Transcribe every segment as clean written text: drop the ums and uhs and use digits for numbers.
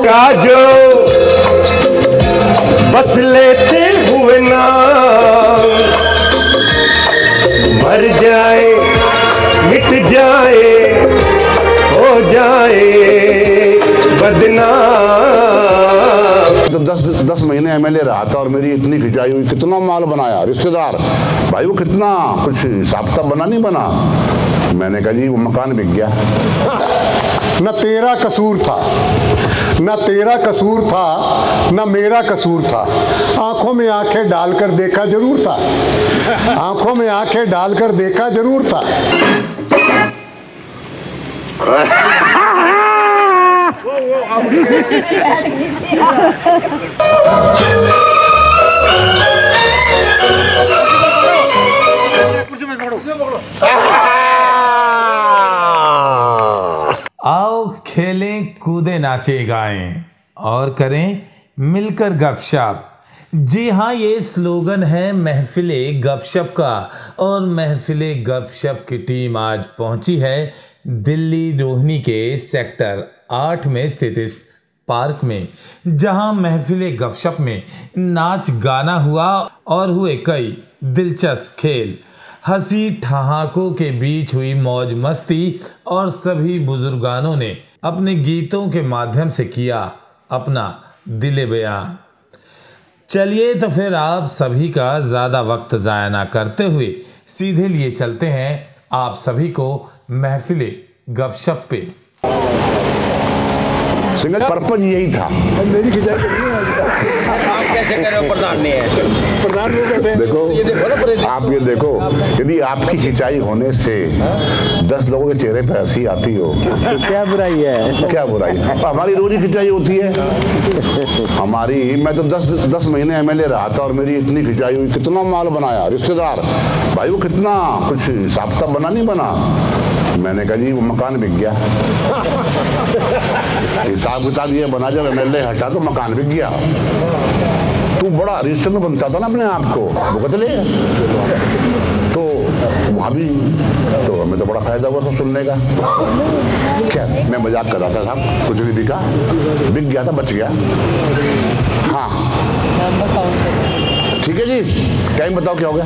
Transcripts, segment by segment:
का जो बस लेते हुए नाम, मर जाए मिट जाए हो जाए बदनाम। तो 10 महीने एमएलए रहा था और मेरी इतनी खिंचाई हुई, कितना माल बनाया रिश्तेदार भाई, वो कितना कुछ हिसाब किताब बना नहीं बना। मैंने कहा जी वो मकान बिक गया। न तेरा कसूर था, न तेरा कसूर था, न मेरा कसूर था। आंखों में आंखें डालकर देखा जरूर था, आंखों में आंखें डालकर देखा जरूर था। आओ खेलें कूदे नाचे गाएं और करें मिलकर गपशप। जी हाँ, ये स्लोगन है महफिले गपशप का, और महफिले गपशप की टीम आज पहुंची है दिल्ली रोहिणी के सेक्टर 8 में स्थित इस पार्क में, जहां महफिले गपशप में नाच गाना हुआ और हुए कई दिलचस्प खेल। हंसी ठहाकों के बीच हुई मौज मस्ती और सभी बुजुर्गानों ने अपने गीतों के माध्यम से किया अपना दिले बयां। चलिए तो फिर आप सभी का ज़्यादा वक्त ज़ाया ना करते हुए सीधे लिए चलते हैं आप सभी को महफिले गपशप पे। सिंगल पर्पज यही था। मेरी खिंचाई आप कैसे कर रहे हो? प्रधान ने है, प्रधान देखो, आप ये देखो, यदि आपकी खिंचाई होने से 10 लोगों के चेहरे पर हंसी आती हो तो क्या बुराई है? क्या बुराई? हमारी रोज ही खिंचाई होती है हमारी। मैं तो 10 महीने एमएलए रहा था और मेरी इतनी खिंचाई हुई, कितना माल बनाया रिश्तेदार भाई, वो कितना कुछ हिसाब किताब बना नहीं बना। मैंने कहा जी वो मकान बिक गया। हिसाब किताब ये बना, जब एमएलए हटा तो मकान बिक गया। तू बड़ा रिश्तेदार बनता था ना अपने आप को, वो बदले तो वहाँ भी तो हमें तो बड़ा फायदा हुआ था सुनने का। क्या मैं मजाक कर रहा था साहब, कुछ नहीं बिका, बिक गया था, बच गया। हाँ ठीक है जी, टाइम बताओ क्या हो गया?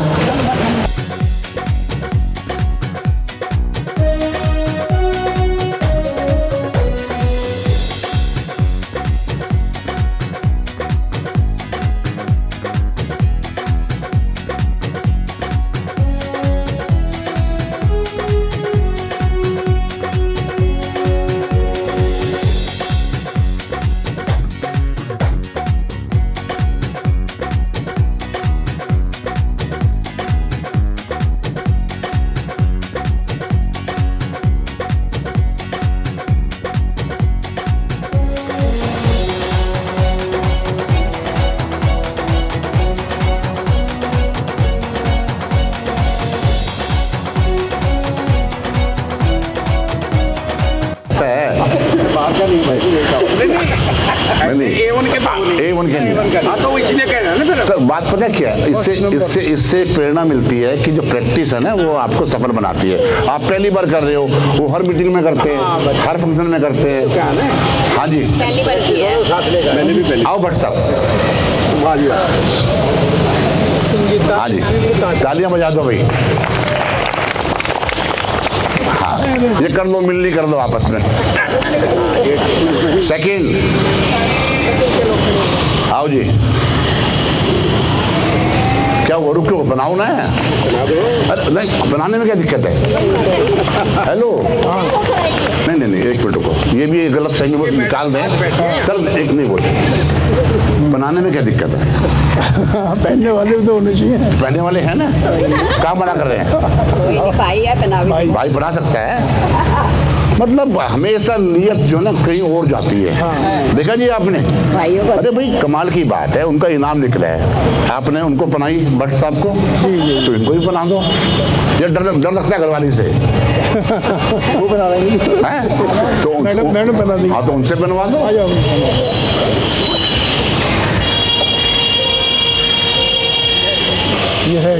सर बात पता क्या है, इससे प्रेरणा मिलती है कि जो प्रैक्टिस है ना वो आपको सफल बनाती है। आप पहली बार कर रहे हो, वो हर मीटिंग में करते हैं, हर फंक्शन में करते हैं। हाँ जी पहली बार किया है। आओ भट्ट साहब, हाँ जी तालियां बजा दो भाई। हाँ ये कर लो, मिलनी कर लो आपस में। सेकंड आओ जी, क्या वो रुको, बनाओ ना। अरे नहीं, बनाने में क्या दिक्कत है? हेलो नहीं एक मिनट रुको, ये भी गलत सही में निकाल दें सर, एक नहीं बोल, बनाने में क्या दिक्कत है? पहनने वाले तो होने चाहिए। पहनने वाले हैं ना, क्या मना कर रहे हैं? भाई बना सकता है, मतलब हमेशा नियत जो ना कहीं और जाती है। देखा जी आपने, अरे भाई कमाल की बात है, उनका इनाम निकला है, आपने उनको बनाई भट्ट साहब को, तो इनको भी बना दो। ये डर लगता है घरवाली से, वो बना देंगे तो मैडम बना देंगे। हाँ तो उनसे बनवा दो। ये है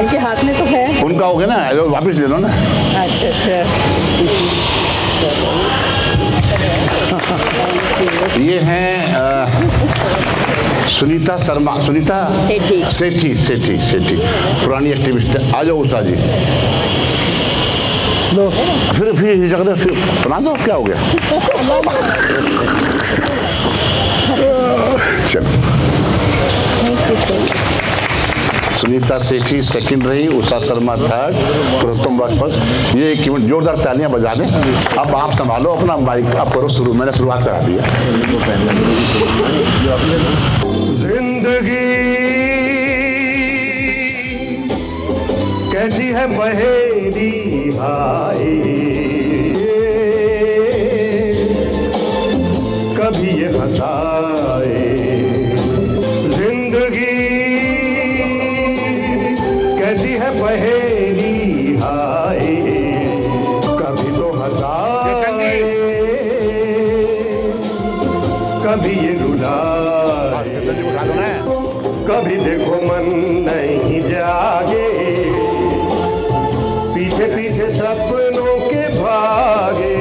उनके हाथ में तो है, उनका हो गया ना, वापिस ले लो ना। अच्छा ये हैं सुनीता शर्मा, सुनीता सेठी, पुरानी एक्टिविस्ट। आ जाओ उस्ताद जी। फिर जगह फिर सुना दो, क्या हो गया? चलो, सुनीता सेठी सेकंड रही, उषा शर्मा थर्ड, पुरुषोत्तम फर्स्ट। ये एक मिनट जोरदार तालियां बजा दें। अब आप संभालो अपना माइक, आप करो शुरू। मैंने शुरुआत करा दिया। जिंदगी कैसी है पहेली हाय, कभी ये हंसाए। जिंदगी कैसी है पहेली हाय, कभी तो हंसाए, कभी ये रुलाए। कभी देखो मन नहीं जागे, पीछे पीछे सपनों के भागे।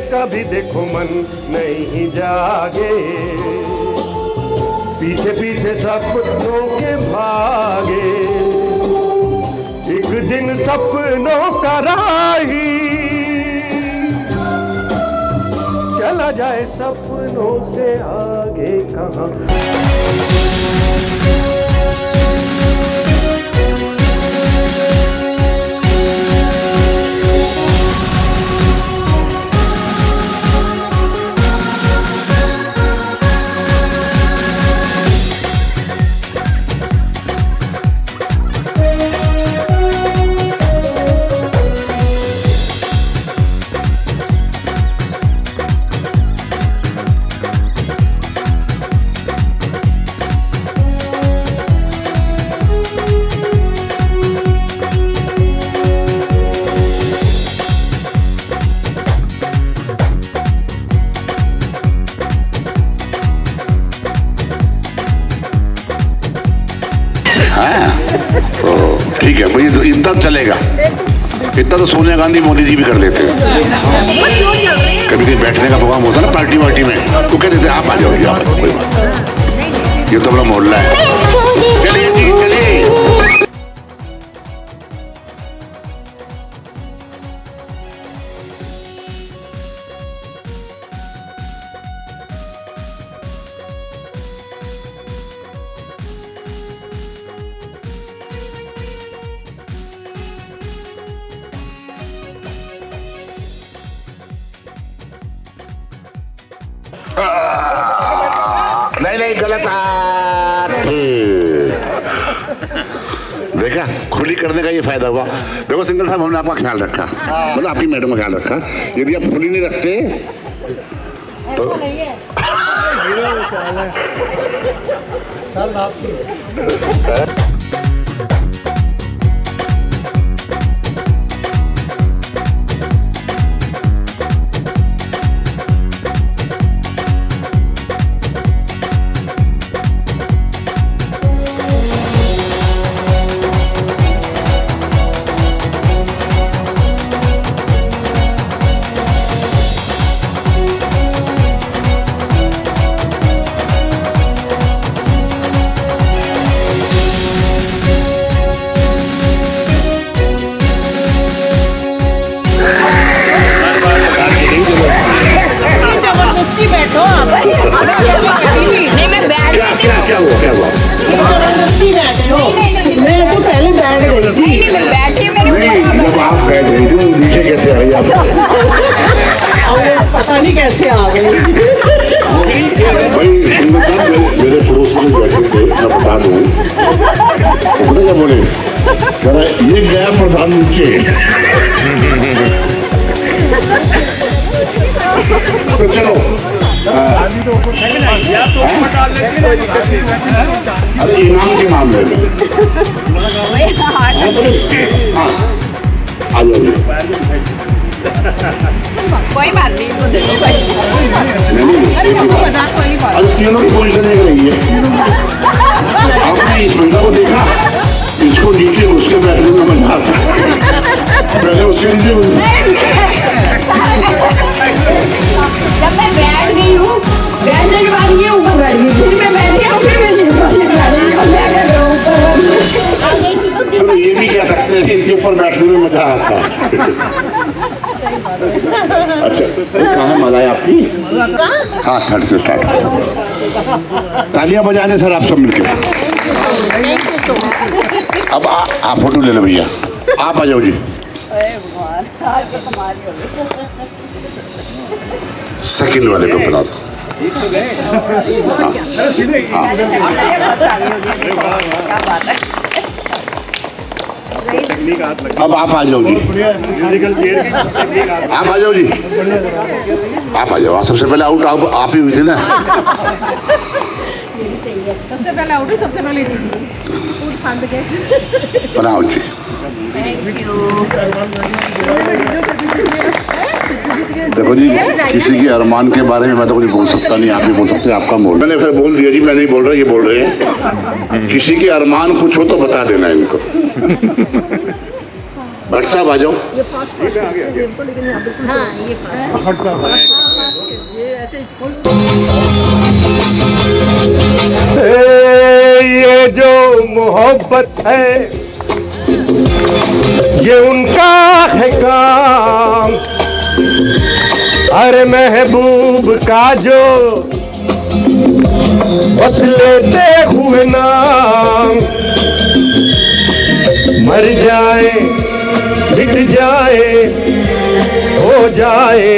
कभी देखो मन नहीं जागे, पीछे पीछे सपनों के भागे। एक दिन सपनों का राही चला जाए सपनों से आगे कहाँ। ठीक है भाई, तो इतना चलेगा, इतना तो सोनिया गांधी मोदी जी भी कर लेते हैं। कभी कभी बैठने का प्रोग्राम होता है ना पार्टी वार्टी में, तो कहते थे आप आ जाओ, कोई बात, ये तो अपना मोहल्ला है। चलिए जी, चलिए। नहीं गलत देखा, खुली करने का ये फायदा हुआ। देखो सिंगल साहब, हमने आपका ख्याल रखा, मतलब आपकी मैडम का ख्याल रखा। यदि आप खुली नहीं रखते तो क्या हुआ? मैं तो पहले बैठ गई थी। जब आप बैठ गई थी नीचे कैसे आई आप? पता नहीं कैसे आ गई। भाई मेरे पड़ोस में बैठे थे, मैं बता दूं, क्या बोले, ये गया प्रधान नीचे। तो चलो, अरे इनाम के मामले में हाँ आ जाइए। कोई बात नहीं, अरे तीनों की पोजीशन एक रही है। आपने इस बंदा को देखा, इसको नीचे उसके बैठने में मजा आता है, पहले उसके नीचे पर बैठने में मजा आता है। अच्छा कहाँ है मलाई आपकी? हाँ थर्ड से स्टार्ट। तालियां बजा दें सर आप सब मिलकर। अब आप फोटो ले लो भैया, आप आ जाओ जी। सेकंड वाले पे बना दो। अब आप आ जाओ जी, आप आ जाओ जी, आप आ जाओ। सबसे पहले आउट आप ही हुई थी ना। सबसे पहले आउट सबसे पहले बनाओ जी। देखो जी, किसी के अरमान के बारे में मैं तो कुछ बोल सकता नहीं, आप भी बोल सकते हैं, आपका मोल। मैंने फिर बोल दिया जी, मैं नहीं बोल रहा, ये बोल रहे हैं। किसी के अरमान कुछ हो तो बता देना इनको। भट्ट साहब आ जाओ। ये जो मोहब्बत है ये उनका है काम, हर महबूब का जो बस लेते हुए नाम, मर जाए मिट जाए हो जाए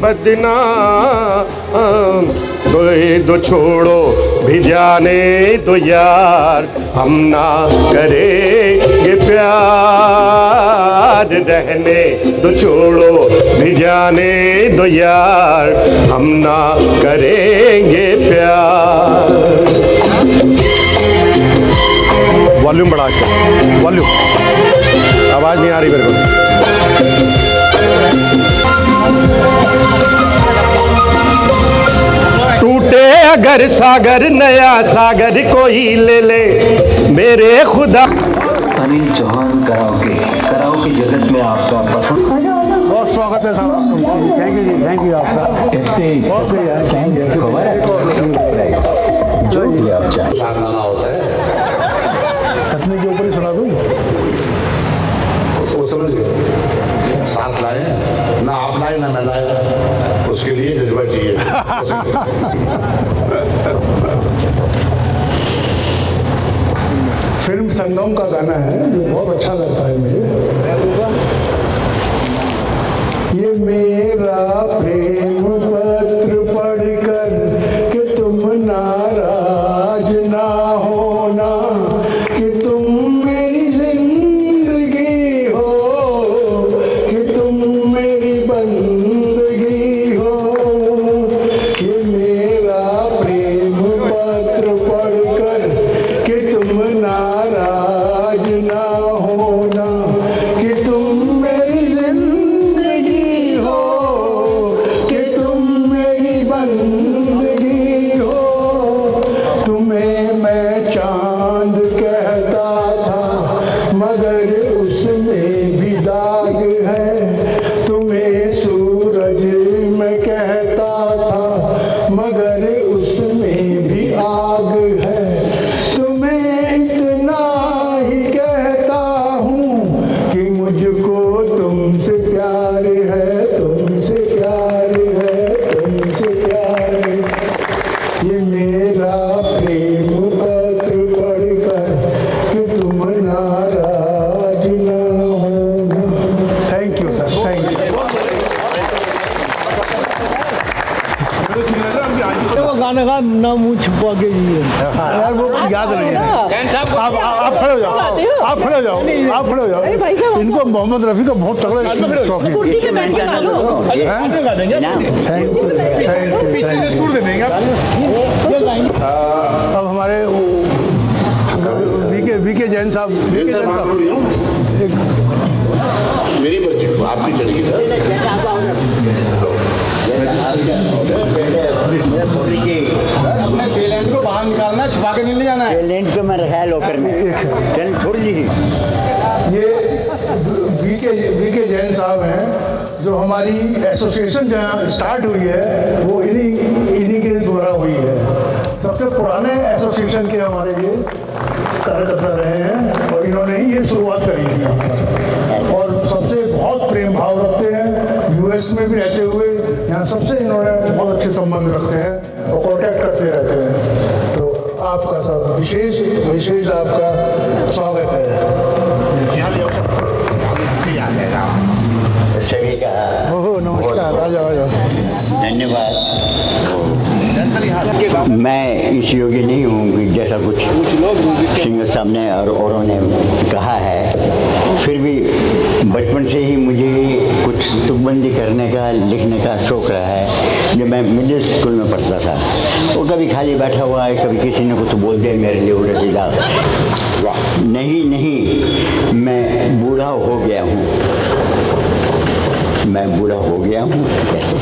बदनाम, दो छोड़ो भी जाने दो यार, हम ना करेंगे प्यार, रहने दो छोड़ो भी जाने दो यार, हम ना करेंगे प्यार। वॉल्यूम बढ़ा इसका, वॉल्यूम, आवाज नहीं आ रही मेरे को। टूटे अगर सागर नया सागर कोई ले ले मेरे खुदा। अनिल चौहान कराओके जगत में आपका पसंद। बहुत स्वागत है साहब, थैंक यू जी, थैंक यू आपका। जो भी आप चाहें कतनी के ऊपर ही सुना दूँ, उसको समझ गए। साथ लाए ना आप लाए ना मैं लाया, उसके लिए जज्बा चाहिए। फिल्म संगम का गाना है जो बहुत अच्छा लगता है मुझे। ये मेरा प्रेम पत्र पढ़कर कि तुम नाराज ना होना, कि तुम मेरी जिंदगी हो, कि तुम मेरी बंदगी हो। ये मेरा प्रेम पत्र पढ़कर कि तुम नाराज ना होना, कि तुम मेरी जिंदगी हो, कि तुम मेरी बंदगी हो। तुम्हें मैं चांद कहता था मगर उसमें भी दाग है, तुम्हें सूरज मैं कहता था मगर उसमें भी आग है। तुम्हें इतना ही कहता हूँ कि मुझको तुमसे प्यार है, तुमसे प्यार है, तुमसे प्यार है। ये मेरा प्रेम पत्र पढ़कर कि तुम नाराज ना होना। Thank you sir, thank you. वो गाने का ना मुंह छुपा के ही है यार वो याद नहीं है। आप खड़े हो जाओ, आप खड़े हो जाओ, आप खड़े हो जाओ। इनको मोहम्मद रफ़ी का बहुत तगड़ा ट्रॉफी। अब हमारे वीके जैन साहब, मेरी मर्जी, आपकी लड़की अपने टैलेंट को बाहर निकालना, छुपा के नहीं ले जाना है। टैलेंट को मैं रखा है लॉकर में, थोड़ी जी। ये वीके जैन साहब हैं जो हमारी एसोसिएशन जहाँ स्टार्ट हुई है वो इन्हीं के द्वारा हुई है। सबसे पुराने एसोसिएशन के हमारे ये कार्यकर्ता रहे हैं और इन्होंने इन्होंने ही ये शुरुआत करी थी यहाँ पर, और सबसे बहुत प्रेम भाव रखते हैं। यूएस में भी रहते हुए यहाँ सबसे इन्होंने बहुत अच्छे संबंध रखते हैं और कॉन्टैक्ट करते रहते हैं। तो आपका सब विशेष विशेष आपका स्वागत है। सभी का नमस्कार, आ जाओ। धन्यवाद। मैं इस योग्य नहीं हूँ जैसा कुछ सिंगर साहब ने और औरों ने कहा है, फिर भी बचपन से ही मुझे कुछ तुकबंदी करने का, लिखने का शौक़ रहा है। जब मैं मिडिल स्कूल में पढ़ता था वो कभी खाली बैठा हुआ है, कभी किसी ने कुछ बोल दिया मेरे लिए उल्टा सीधा, नहीं मैं बूढ़ा हो गया हूँ, मैं बूढ़ा हो गया हूँ। कैसे?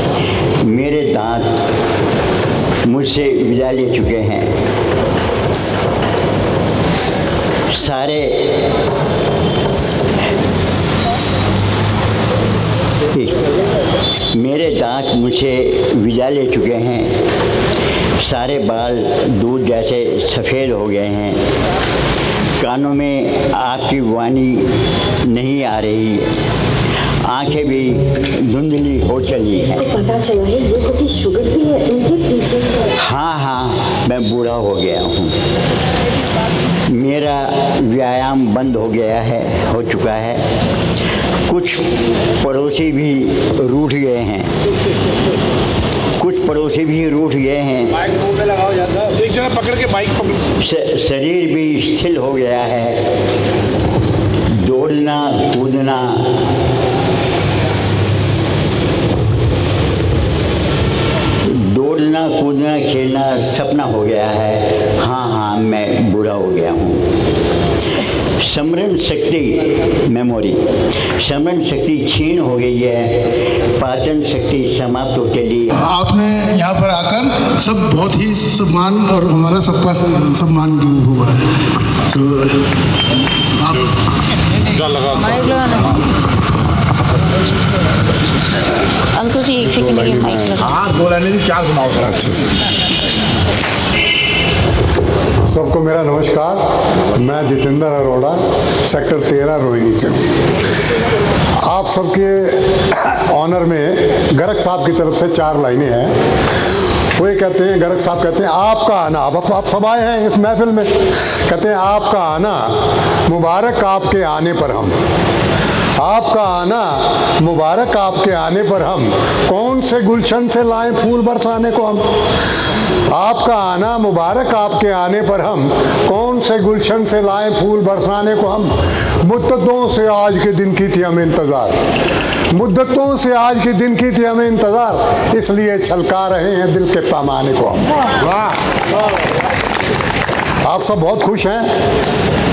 मेरे दांत मुझसे विदा ले चुके हैं, सारे मेरे दांत मुझसे विदा ले चुके हैं, सारे बाल दूध जैसे सफ़ेद हो गए हैं, कानों में आपकी वाणी नहीं आ रही, आंखें भी धुंधली हो चली हैं। पता चला है लोगों की शुगर भी है उनके पीछे। हाँ, मैं बूढ़ा हो गया हूँ, मेरा व्यायाम बंद हो गया है, हो चुका है। कुछ पड़ोसी भी रूठ गए हैं, कुछ पड़ोसी भी रूठ गए हैं। एक जना पकड़ के बाइक पकड़। शरीर भी स्थिर हो गया है, दौड़ना कूदना कूदना खेलना सपना हो गया है। हाँ, मैं बूढ़ा हो गया हूँ। स्मरण शक्ति, मेमोरी, स्मरण शक्ति क्षीण हो गई है, पाचन शक्ति समाप्त हो चली। आपने यहाँ पर आकर सब बहुत ही सम्मान और हमारा सबका सम्मान हुआ है। तो आप अंकल जी एक सेकंड ये माइक लगा। हाँ, दो लाइनें भी क्या सुनाओ सर। अच्छा सबको मेरा नमस्कार। मैं जितेंद्र अरोड़ा, सेक्टर 13 रोहिणी से। आप सबके ऑनर में गर्ग साहब की तरफ से 4 लाइनें हैं। वो ये कहते हैं, गर्ग साहब कहते हैं आपका आना, अब आप सब आए हैं इस महफिल में, कहते हैं आपका आना मुबारक, आपके आने पर हम, आपका आना मुबारक, आपके आने पर हम कौन से गुलशन से लाएं फूल बरसाने को हम। आपका आना मुबारक, आपके आने पर हम कौन से गुलशन से लाएं फूल बरसाने को हम। मुद्दतों से आज के दिन की थी हमें इंतज़ार, मुद्दतों से आज के दिन की थी हमें इंतज़ार, इसलिए छलका रहे हैं दिल के पैमाने को हम। आप सब बहुत खुश हैं,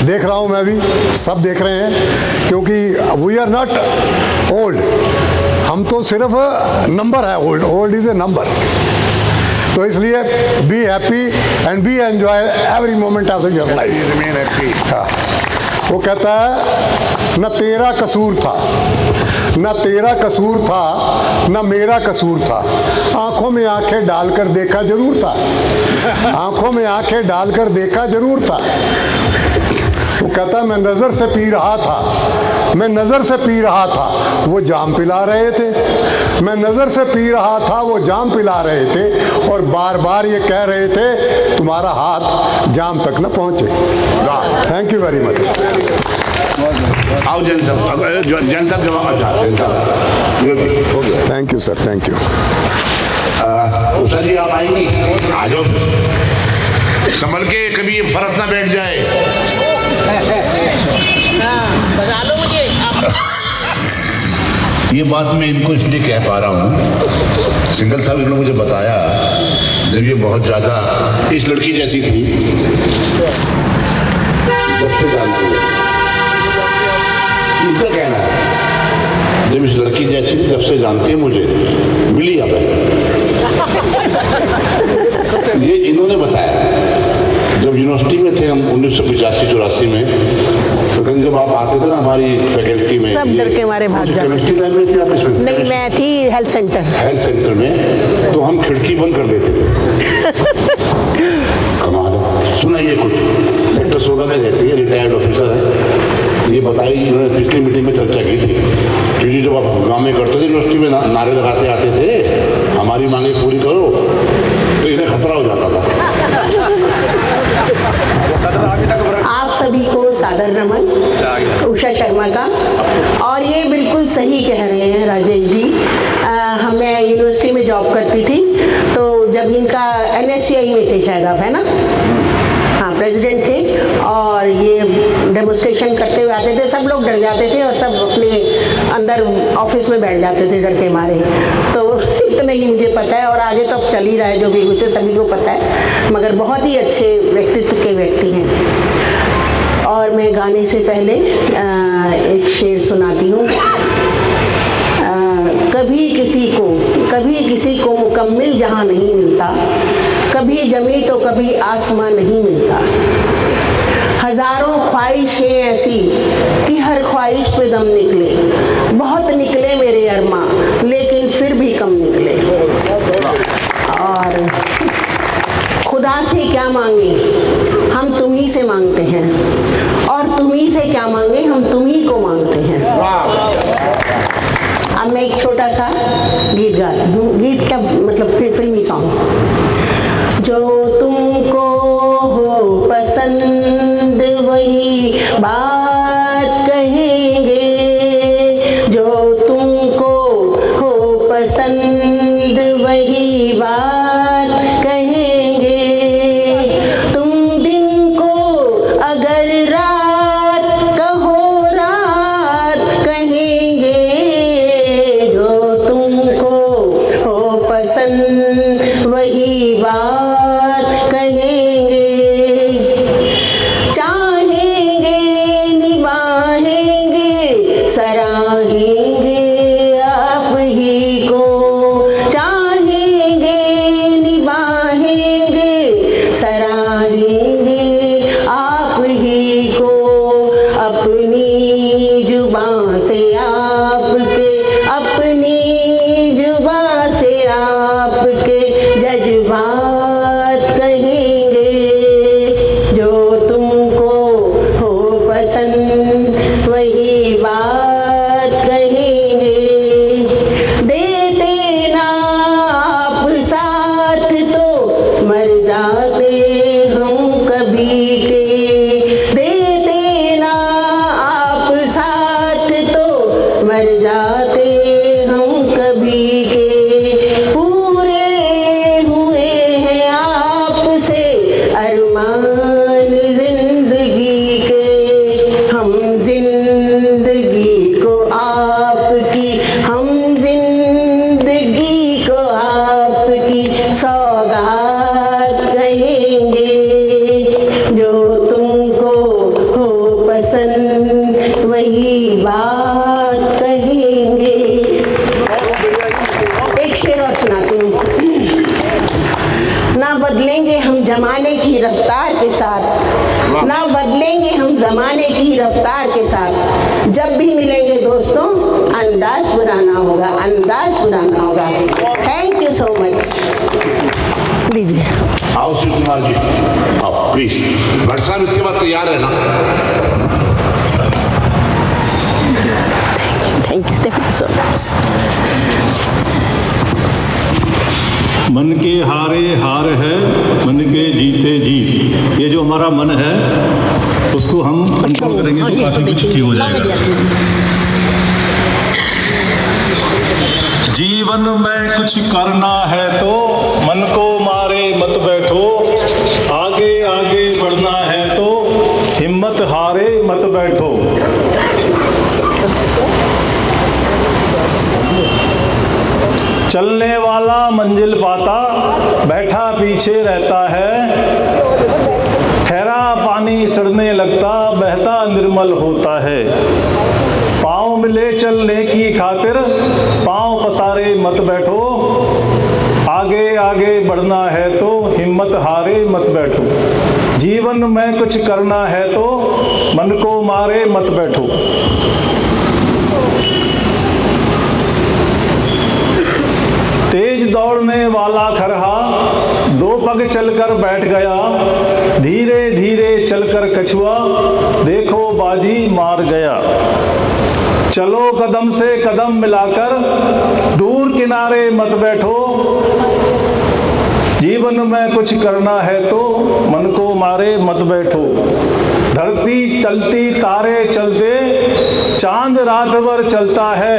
देख रहा हूँ मैं भी, सब देख रहे हैं, क्योंकि वी आर नॉट ओल्ड, हम तो सिर्फ नंबर है, ओल्ड इज़ ए नंबर। तो इसलिए be happy and B enjoy every moment of your life. हाँ, वो कहता है न तेरा कसूर था, न तेरा कसूर था, न मेरा कसूर था, आंखों में आंखें डालकर देखा जरूर था, आंखों में आंखें डालकर देखा जरूर था। वो कहता है मैं नज़र से पी रहा था, मैं नज़र से पी रहा था, वो जाम पिला रहे थे, मैं नज़र से पी रहा था, वो जाम पिला रहे थे, और बार बार ये कह रहे थे तुम्हारा हाथ जाम तक न पहुँचे। Thank you very much. आओ जन तक जवाब चाहते। Thank you sir, thank you. Usha ji आप आएंगी? आ जाओ, संभल के, कभी ये फर्श ना बैठ जाए। बजा लो मुझे। ये बात मैं इनको इसलिए कह पा रहा हूँ, सिंगल साहब इन्होंने मुझे बताया जब ये बहुत ज़्यादा इस लड़की जैसी थी, जब से जानती है, इनका कहना है जब इस लड़की जैसी थी जब से जानती है मुझे, मिली अब ये इन्होंने बताया। जब यूनिवर्सिटी में थे हम 1985-84 में, तो कहीं जब आप आते थे ना हमारी फैकल्टी में, सब डर के मारे भाग जाते। केमिस्ट्री लैब में थी आप? इसमें नहीं, मैं थी हेल्थ सेंटर में, तो हम खिड़की बंद कर देते थे। कमाल है। सुनाइए कुछ। सेक्टर 16 में रहती है, रिटायर्ड ऑफिसर है। ये बताइए, इन्होंने पिछली मीटिंग में चर्चा की थी, क्योंकि जब आप गाँव में करते थे यूनिवर्सिटी में नारे लगाते आते थे हमारी मांगे पूरी करो, तो इन्हें खतरा हो जाता था। आप सभी को सादर नमन उषा शर्मा का। और ये बिल्कुल सही कह रहे हैं राजेश जी। मैं यूनिवर्सिटी में जॉब करती थी, तो जब इनका NSCI में थे शायद आप, है ना? हाँ, प्रेसिडेंट थे, और ये डेमोन्स्ट्रेशन करते हुए आते थे, सब लोग डर जाते थे और सब अपने अंदर ऑफिस में बैठ जाते थे डर के मारे। तो इतना ही मुझे पता है, और आगे तो अब चल ही रहा है, जो भी कुछ सभी को पता है, मगर बहुत ही अच्छे व्यक्तित्व के व्यक्ति हैं। और मैं गाने से पहले एक शेर सुनाती हूँ। कभी किसी को मुकम्मिल जहाँ नहीं मिलता, कभी जमी तो कभी आसमां नहीं मिलता। हजारों ख्वाहिशें ऐसी कि हर ख्वाहिश पे दम निकले, बहुत निकले मेरे अरमा, लेकिन फिर भी कम निकले। और खुदा से क्या मांगे, हम तुम्ही से मांगते हैं, और तुम्ही से क्या मांगे, हम तुम्ही को मांगते हैं। अब मैं एक छोटा सा गीत गाती हूँ। गीत का मतलब फिल्मी सॉन्ग। जो तुमको हो पसंद वही बात कहेंगे, जो तुमको हो पसंद वही बात कहेंगे। तुम दिन को अगर रात कहो रात कहेंगे, जो तुमको हो पसंद वही बात कहेंगे। चाहेंगे निभाएंगे सराहेंगे आप ही को, चाहेंगे निभाएंगे सराहेंगे आप ही को। अपनी जुबां से आपके, अपनी जुबां से आपके जज्बात कहेंगे। जो तुमको हो पसंद वही बात कहेंगे। देते ना आप साथ तो मर जाते हम कभी के, देते ना आप साथ तो मर जाते हम कभी के। पूरे हुए हैं आपसे अरमान जिंदगी के, हम जिंदगी को आपकी, हम जिंदगी को आपकी सौगात कहेंगे। जो तुमको हो पसंद वही बात कहेंगे। एक शेर और सुनाती हूँ। ना बदलेंगे हम जमाने की रफ्तार के साथ, ना बदलेंगे हम जमाने की रफ्तार के साथ। जब भी मिलेंगे दोस्तों अंदाज बुराना होगा, अंदाज बुराना होगा। Thank you so much. लीजिए। आओ शिव कुमार जी, आओ प्लीज। भट्ट साहब इसके बाद तैयार है ना? Thank you so much. मन के हारे हार है, मन के जीते जीत। ये जो हमारा मन है उसको हम कंट्रोल करेंगे तो काफी कुछ ठीक हो जाएगा। जीवन में कुछ करना है तो मन को मारे मत बैठो, आगे आगे बढ़ना है तो हिम्मत हारे मत बैठो। चलने वाला मंजिल पाता, बैठा पीछे रहता है। ठहरा पानी सड़ने लगता, बहता निर्मल होता है। पाँव मिले चलने की खातिर, पाँव पसारे मत बैठो। आगे आगे बढ़ना है तो हिम्मत हारे मत बैठो। जीवन में कुछ करना है तो मन को मारे मत बैठो। तेज दौड़ने वाला खरहा, दो पग चलकर बैठ गया, धीरे धीरे चलकर कछुआ देखो बाजी मार गया। चलो कदम से कदम मिलाकर, दूर किनारे मत बैठो, जीवन में कुछ करना है तो मन को मारे मत बैठो। धरती चलती तारे चलते, चांद रात भर चलता है,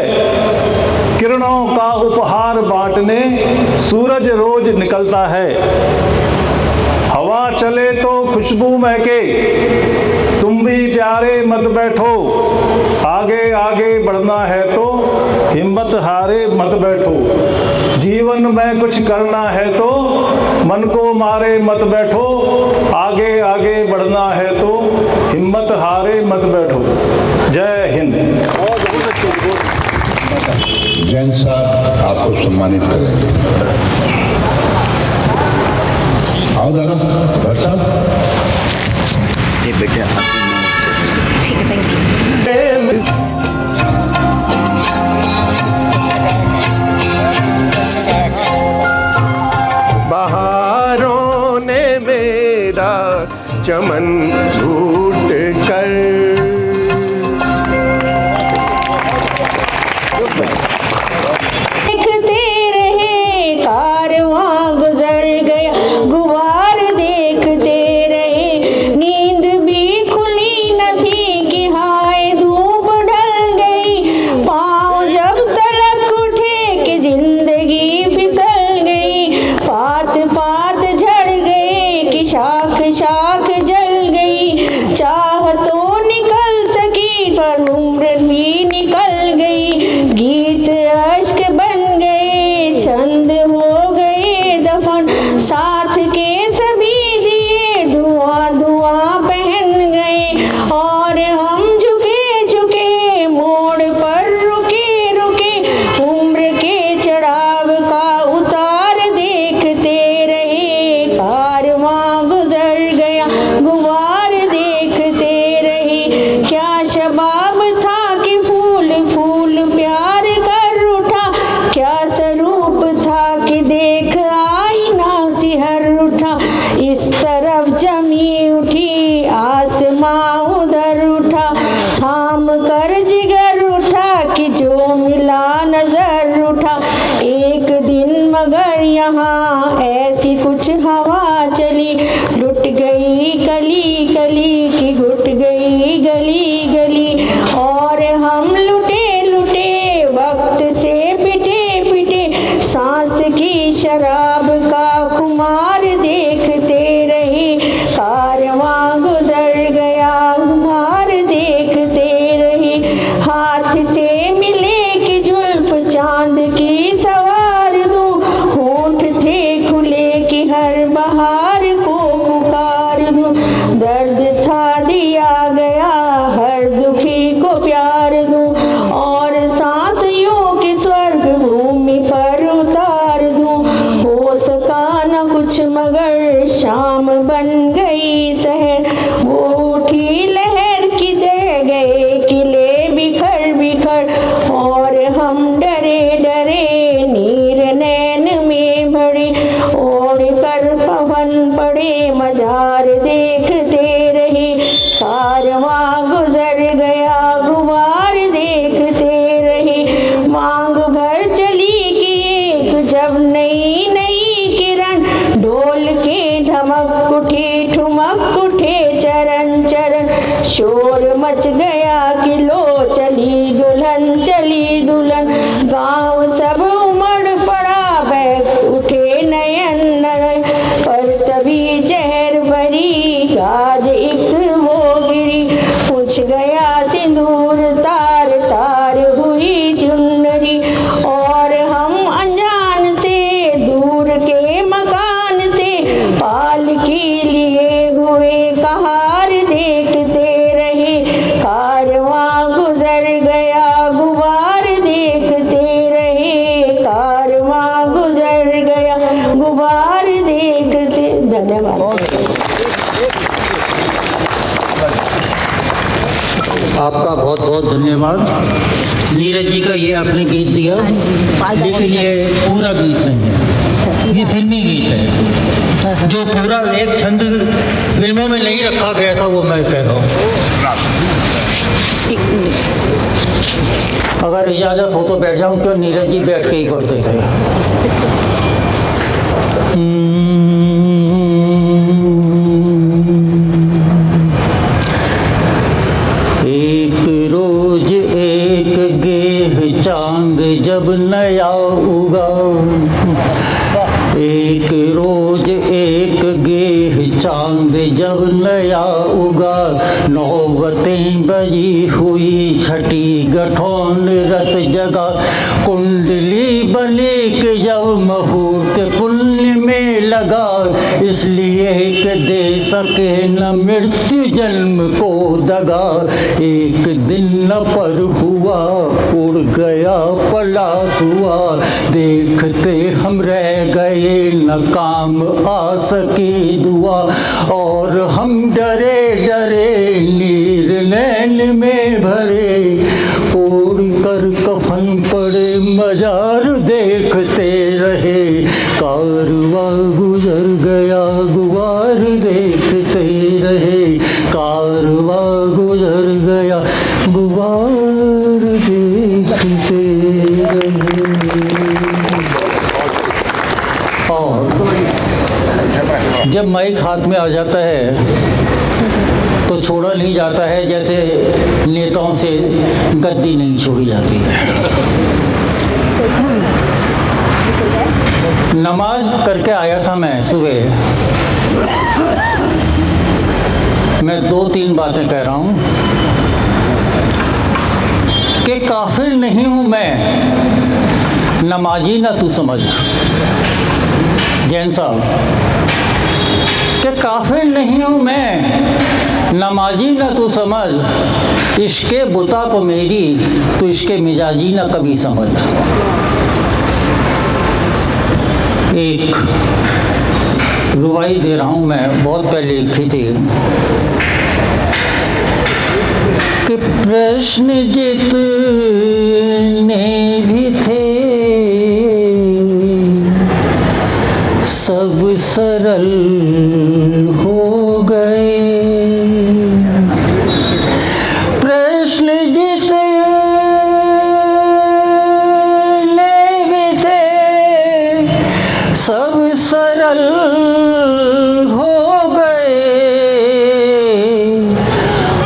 किरणों का उपहार बांटने सूरज रोज निकलता है। हवा चले तो खुशबू महके, तुम भी प्यारे मत बैठो, आगे आगे बढ़ना है तो हिम्मत हारे मत बैठो। जीवन में कुछ करना है तो मन को मारे मत बैठो, आगे आगे बढ़ना है तो हिम्मत हारे मत बैठो। जय हिंद। जैन साहब आपको सम्मानित करेंगे। आओ दादा भट्ट साहब। ये बेटा ठीक है, थैंक यू। बहारों ने मेरा चमन लूट कर देखते रहे कारवां गुजर गया, गुवार देखते रहे, नींद भी खुली न थी कि हाय धूप ढल गई। पाँव जब तलक उठे कि जिंदगी फिसल गई, पात पात झड़ गए कि शाख शाख जल गई। चाह तो निकल सकी पर उम्र भी निकल गई, गीत अश्क बन गए, छंद हो गए दफन, साथ के सभी दिए धुआं धुआं पहन गए। और हम झुके झुके मोड़ पर रुके रुके, उम्र के चढ़ाव का उतार देखते रहे, कारवां गुजर गया, गुवार देखते रहे। क्या शबाब था कि फूल फूल प्यार कर उठा, क्या स्वरूप था कि देख आईना सिहर उठा। इस तरफ जमी उठी, आसमां उधर उठा, थाम कर जिगर उठा कि जो मिला नजर उठा। एक दिन मगर यहाँ ऐसी कुछ हवा चली, लुट गई कली कली की घुट गई गली गली। और हम लुटे लुटे वक्त से पिटे पिटे, सांस की शराब का खुमार देखते रहे, कारवां गुजर गया, खुमार देखते रहे। हाथ थे मिले कि जुल्फ चांद की सवार दूं, होंठ थे खुले कि हर बहार को पुकार दूं। दर्द था दिया गया हर दुखी को प्यार दूं, और सांस यूं कि स्वर्ग भूमि पर उतार दूं। हो सका न कुछ मगर शाम बन गई शहर, वो उठी लहर की दे गए किले बिखर बिखर। और हम डरे डरे नीर नैन में भरे, ओढ़ कर पवन पड़े मजार देखते रहे, कारवां गुजर गया, गुवार देखते रहे। मांग भर चली कि एक जब नई नई किरण, ढोल के धमक उठे ठुमक उठे चरण चरण। शोर मच गया कि लो चली दुल्हन चली दुल्हन, गांव सब उमड़ पड़ा बह उठे नयन नयन। पर तभी जहर भरी गाज एक वो गिरी, पूछ गया सिंदूर तार तार हुई चुनरी। और हम अनजान से दूर के मकान से पालकी लिए हुए कहार देखते रहे, कारवां गुजर गया, गुवार देखते रहे, कारवां गुजर गया, गुवार देखते। धन्यवाद। आपका बहुत बहुत धन्यवाद। नीरज जी का ये आपने गीत दिया, लेकिन ये पूरा गीत नहीं है। ये फिल्मी गीत है, जो पूरा एक छंद फिल्मों में नहीं रखा गया था वो मैं कह रहा हूँ। अगर इजाज़त हो तो बैठ जाऊँ, क्यों नीरज जी बैठ के ही करते थे। एक रोज एक गेह चांद जब नया उगा, एक रोज एक गेह चांद जब नया उगा, नौबतें बजी हुई छठी गठौन रत जगा, कुंडली बने के जब मुहूर्त पुण्य में लगा, इसलिए कि दे सके न मृत्यु जन्म को दगा, एक दिन न पर हुआ उड़ गया पलाश हुआ, देखते हम रह गए न काम आ सकी दुआ, और हम डरे डरे नीर नैन में भरे, ओढ़ कर कफन पड़े मजार देखते रहे, कारवा गुजर गया गुवार देखते रहे, कारवा गुजर गया गुवार देखते रहे। और जब माइक हाथ में आ जाता है तो छोड़ा नहीं जाता है, जैसे नेताओं से गद्दी नहीं छोड़ी जाती है। नमाज करके आया था मैं सुबह, मैं 2-3 बातें कह रहा हूँ कि काफिर नहीं हूँ मैं, नमाजी ना तू समझ। जैन साहब कि काफिर नहीं हूँ मैं, नमाजी ना तू समझ, इश्के बुता को मेरी तो इश्के मिजाजी ना कभी समझ। एक रुवाई दे रहा हूँ मैं, बहुत पहले लिखी थी कि प्रश्न जितने भी थे सब सरल हो गए, प्रश्न जितने भी थे सब सरल हो गए,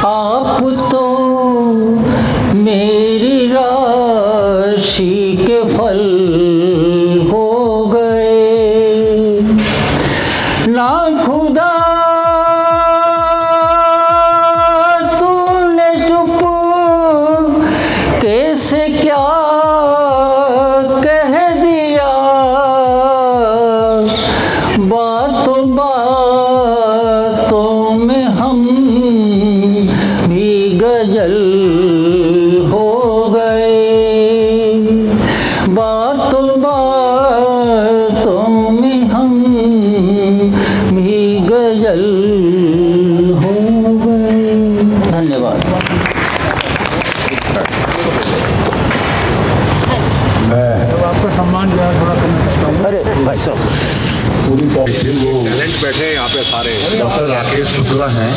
आप तो मेरी राशि के फल हो गए, ना खुदा तूने चुप कैसे क्या कह दिया, बातों बातों में हम भी गजल हो गए, बातों बातों में हम भी गजल हो गए। धन्यवाद। आपका सम्मान जो है थोड़ा कम करता हूँ। अरे भाई साहब, टैलेंट बैठे हैं यहाँ पे सारे। डॉक्टर राकेश शुक्ला हैं,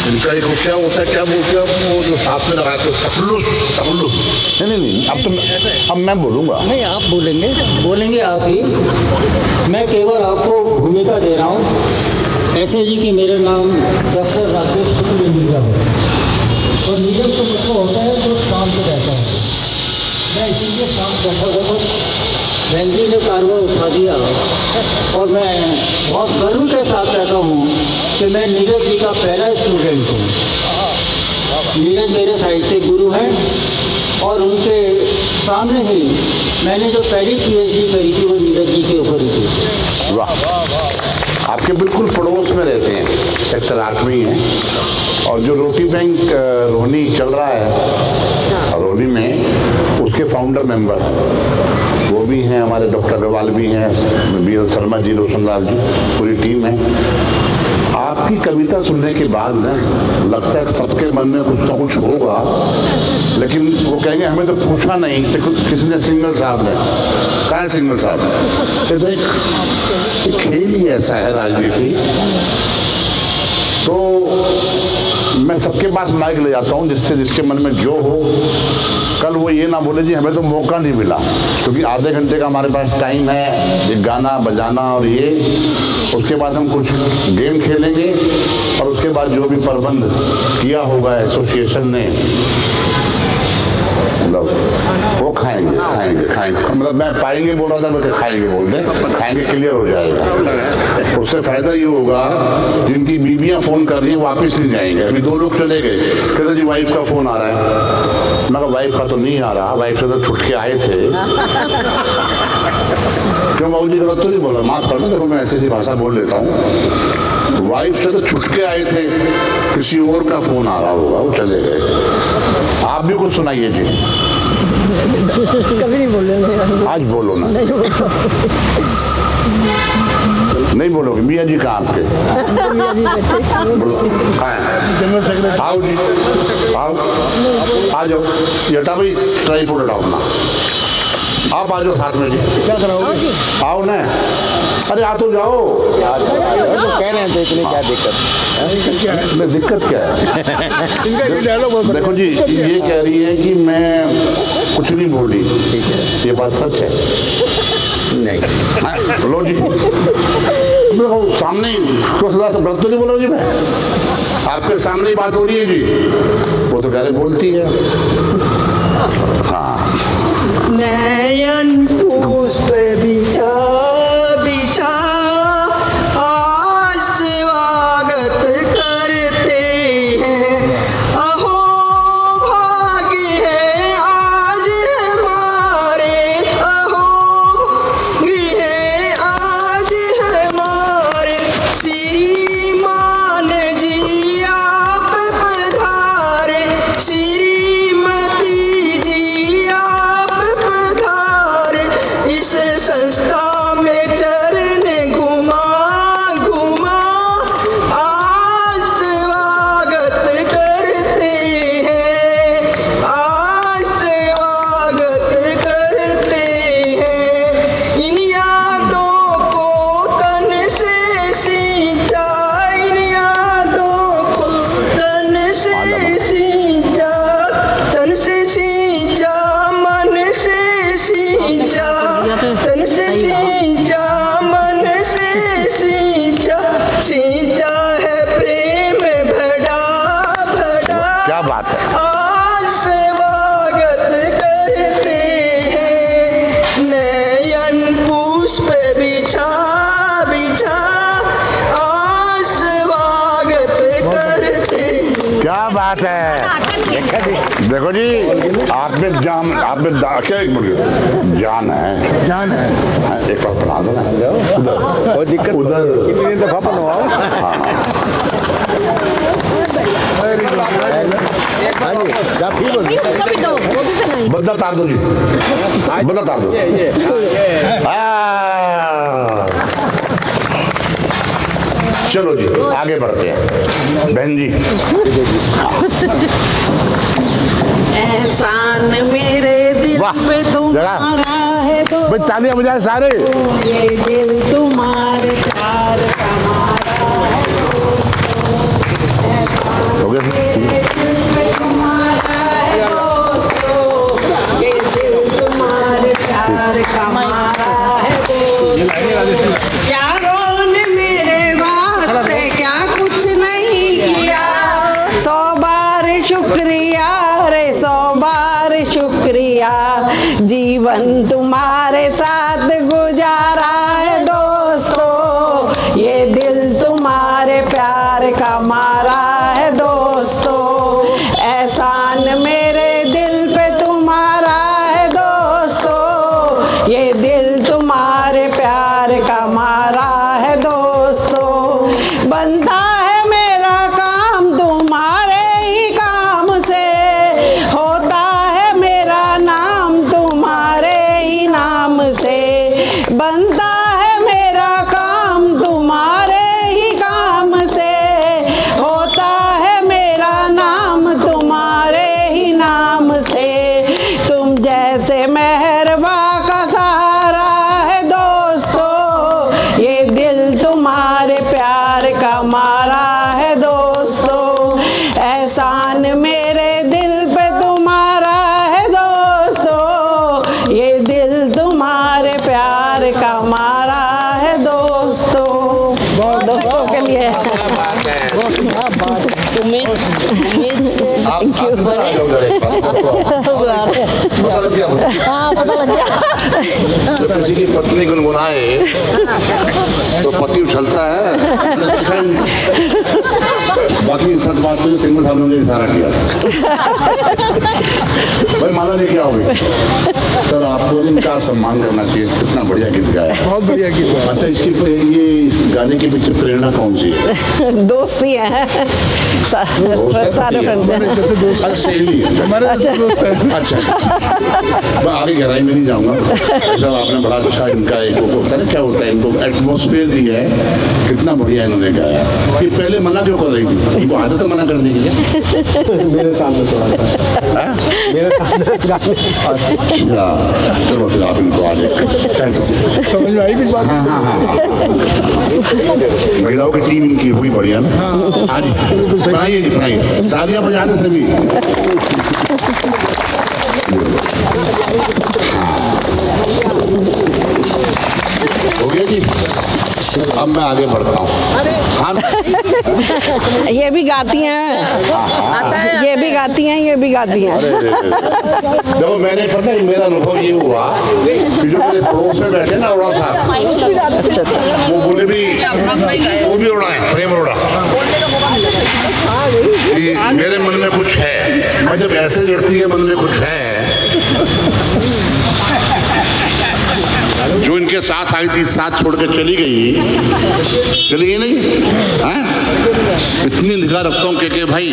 इनका एक क्या होता है, क्या बोलते हैं वो जो साथ में लगाते हैं, तखल्लुस। नहीं, अब मैं बोलूँगा। नहीं, आप बोलेंगे आप ही। मैं केवल आपको भूमिका दे रहा हूँ ऐसे जी कि मेरा नाम डॉक्टर राकेश शुक्ल नीरज है, और नीरज तो मुझको होता है जो शाम को रहता है। मैं इसीलिए शाम बैठा हुआ था, बहन ने कारवा उठा दिया, और मैं बहुत गर्व के साथ कहता हूँ कि मैं नीरज जी का पहला स्टूडेंट हूँ। नीरज मेरे साहित्य गुरु हैं, और उनके सामने ही मैंने जो पहली PhD करी थी वो नीरज जी के ऊपर ही थी। वाह, आपके बिल्कुल पड़ोस में रहते हैं, सेक्टर 8 में हैं, और जो रोटी बैंक रोहिणी चल रहा है, रोहिणी में उसके फाउंडर मेंबर वो भी हैं, हमारे डॉक्टर अग्रवाल भी हैं, BL शर्मा जी, रोशन लाल जी, पूरी टीम है। आपकी कविता सुनने के बाद ना लगता है कि सबके मन में कुछ ना कुछ होगा, लेकिन वो कहेंगे हमें तो पूछा नहीं, तो किसी ने सिंगल साहब ने कहा, सिंगल साहब तो देख खेल ही ऐसा है राजनीति। तो मैं सबके पास माइक ले जाता हूँ, जिससे जिसके मन में जो हो। कल वो ये ना बोले जी हमें तो मौका नहीं मिला, क्योंकि आधे घंटे का हमारे पास टाइम है, एक गाना बजाना और ये, उसके बाद हम कुछ गेम खेलेंगे और उसके बाद जो भी प्रबंध किया होगा एसोसिएशन ने वो खाएंगे खाएंगे खाएंगे। मतलब मैं पाएंगे बोल रहा था, मैं खाएंगे बोल दे, खाएंगे क्लियर हो जाएगा। उससे फायदा ये होगा जिनकी बीवियां फोन कर रही हैं वापस नहीं जाएंगे। अभी 2 लोग चले गए, कहते जी वाइफ का फोन आ रहा है। मैं कहा वाइफ का तो नहीं आ रहा, वाइफ से तो छुट के आए थे। क्यों बाबू जी गलत तो नहीं बोल रहा, माफ करना, देखो मैं ऐसी भाषा बोल लेता हूँ। वाइफ से तो छुट के आए थे, किसी और का फोन आ रहा होगा, वो चले गए। आप भी कुछ सुनाइए जी। कभी नहीं बोले, आज बोलो ना। नहीं बोलोगे? मियाँ जी कहाँ आपके? आओ जी, आओ, आ जाओ। येटा भाई ट्राईपोड हटाओ अपना, आप आ जाओ साथ में जी। क्या कराओगे? आओ ना। अरे आ तो जाओ। तो कह रहे थे इतनी क्या दिक्कत? दिक्कत क्या है? देखो जी, ये कह रही है कि मैं कुछ नहीं बोल रही। ठीक है, ये बात सच है? नहीं। बोलो जी, सामने तो सदा से गलत तो नहीं बोलो जी। मैं आपके सामने ही बात हो रही है जी, वो तो कह रहे बोलती है। हाँ, नयन पुष्प बिछा बिछा आज स्वागत करते हैं। अहो भाग्य है आज हमारे, अहो भाग्य है आज हमारे। श्रीमान जी आप पधारे, श्रीमती जी आप पधारे। इस संस्था में चरण घुमा घुमा आज स्वागत करते हैं, आज स्वागत करते हैं। इन यादों को तन से सींचा, इन यादों को तन से सींचा, तन से सींचा, मन से सींचा, तन से सींचा, मन से सींचा, सींचा है प्रेम भड़ा भड़ा। क्या बात है? आज स्वागत करते हैं। नयन पुष्प बिछा बिछा आज स्वागत करते हैं। क्या बात है? देखो जी, आप में जान, आप में क्या एक जान है, जान है। एक बार बना दो ना, उधर कोई दिक्कत उधर कितनी दफा बनवाओ। बंदा तार दो जी, बंदा तार दो। चलो जी आगे बढ़ते हैं। बहन जी, एहसान मेरे दिल पे तुम्हारा है तो भाई तालियां बजाए सारे। ये दिल तुम्हारे प्यार का मारा है हो गया तुम्हारा है दोस्तों, ये दिल तुम्हारे प्यार का मारा है दोस्तों। यारों ने मेरे वास्ते क्या कुछ नहीं किया, 100 बार शुक्रिया रे 100 बार शुक्रिया। जीवन तुम्हारे साथ गुजारा है दोस्तों, ये दिल तुम्हारे प्यार का मारा है दोस्तों। एहसान मेरे दिल पे तुम्हारा है दोस्तों, ये दिल तुम्हारे प्यार का मारा है दोस्तों। बनता है मेरा काम तुम्हारे ही काम से, होता है मेरा नाम तुम्हारे ही नाम से। बनता है मेरा काम तुम्हारे ही काम से, थैंक यू। हाँ पता लग गया। जब किसी की पत्नी गुनगुनाए तो पति उछलता है। बाकी सच बात तो सिंगल साहब ने इशारा किया भाई माला नहीं क्या होगी सर, आपको इनका सम्मान करना चाहिए। कितना बढ़िया गीत गाया, बहुत बढ़िया गीत गाया। अच्छा इसकी ये इस गाने के पीछे प्रेरणा कौन सी है? दोस्ती है सारे फ्रेंड्स। अच्छा सहेली है हमारे दोस्त है। अच्छा मैं आगे गहराई में नहीं जाऊंगा सर। आपने बड़ा अच्छा इनका एक होता है, क्या होता है, इनको एटमॉस्फेयर दिया है। कितना बढ़िया इन्होंने गाया। कि पहले मना क्यों कर रही थी? इनको आदत मना करने की क्या? मेरे सामने थोड़ा सा मेरे सामने चलो फिर आप इनको आ जाए। समझ में आई कुछ बात? महिलाओं की टीम इनकी हुई बढ़िया ना। हाँ जी बनाइए जी, बनाइए, तालियां बजा दें सभी। हो गया जी। अब मैं आगे बढ़ता हूँ। ये भी गाती हैं, ये भी गाती हैं, ये भी गाती हैं। देखो मैंने पता है मेरा अनुभव ये हुआ कि जो मेरे पड़ोस में बैठे ना अरोड़ा साहब, वो बोले भी वो भी अरोड़ा है, प्रेम अरोड़ा। मेरे मन में कुछ है, मैं जब ऐसे लड़ती है मन में कुछ है। जो इनके साथ आई थी, साथ छोड़ के चली गई नहीं है? इतनी निगाह रखता हूँ कि भाई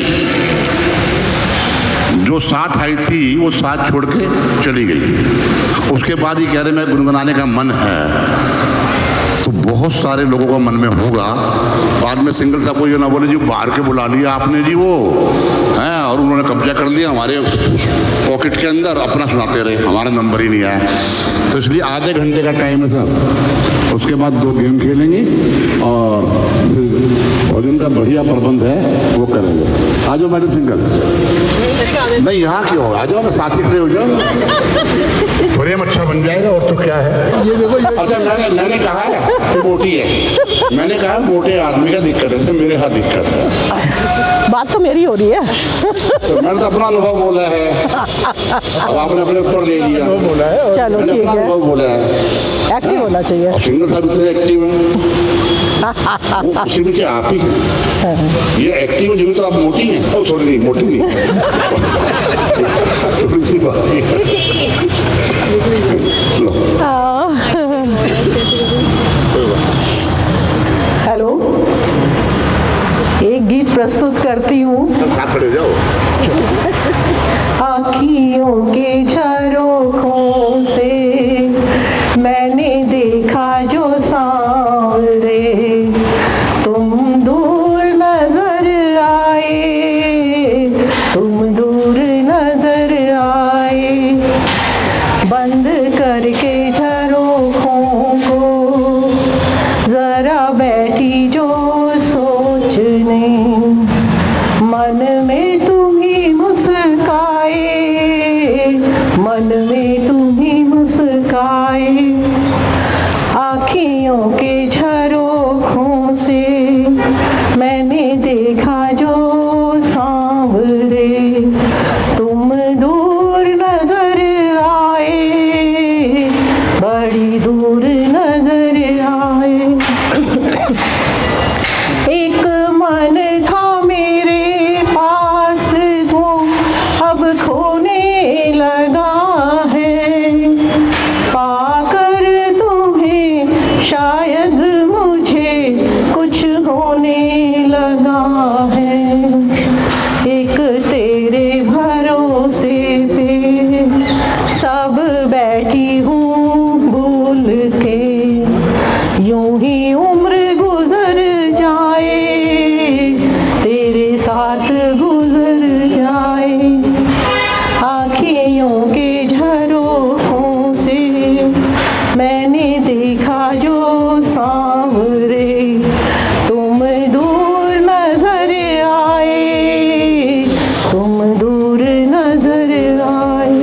जो साथ आई थी वो साथ छोड़ के चली गई। उसके बाद ही कह रहे मैं गुनगुनाने का मन है। तो बहुत सारे लोगों का मन में होगा। बाद में सिंगल साहब को ये ना बोले जी बाहर के बुला लिया आपने जी वो हैं, और उन्होंने कब्जा कर लिया हमारे पॉकेट के अंदर, अपना सुनाते रहे, हमारा नंबर ही नहीं आया। तो इसलिए आधे घंटे का टाइम है सर। उसके बाद 2 गेम खेलेंगे और भोजन का बढ़िया प्रबंध है वो करेंगे। आ जाओ मैडम सिंगल। नहीं यहाँ क्यों, आ जाओ ना, साथ ही खड़े हो जाओ, फ्रेम अच्छा बन जाएगा। और तो क्या है, ये देखो अच्छा मैंने कहा है कि मोटी है, मैंने कहा मोटे आदमी का दिक्कत है, तो मेरे हाथ दिक्कत है। बात तो मेरी हो रही है। तो मैंने तो अपना अनुभव बोला है, अब आपने अपने ऊपर ले लिया। चलो ठीक है, अनुभव बोला है, एक्टिव होना चाहिए। सिंगल साहब इतने एक्टिव हैं, वो खुशी में क्या आप ही हैं। ये एक्टिव है, तो आप मोटी हैं। ओ सॉरी नहीं, मोटी नहीं हेलो, एक गीत प्रस्तुत करती हूँ। आँखियों के झरोखों से मैंने देखा जो सांवरे, तुम दूर नजर आए, तुम दूर नजर आए। बंद करके झरोखों को जरा बैठी जो सोचने, मन में तुम ही मुस्काए, मन में तुम ही मुस्काए। आँखियों के झरोखों से मैंने देखा जो सांवरे, तुम दूर नजर आए, बड़ी दूर नजर आए। एक मन था मेरे पास वो अब खोने लगा है, पाकर तुम्हें शायद मुझे कुछ होने लगा है। एक तेरे भरोसे पे सब बैठी हूँ भूल के, यूं ही उम्र गुजर जाए, तेरे साथ गुजर जाए। आँखियों के झरोखों से मैंने देखा जो सांवरे, तुम दूर नजर आए, तुम दूर नजर आए।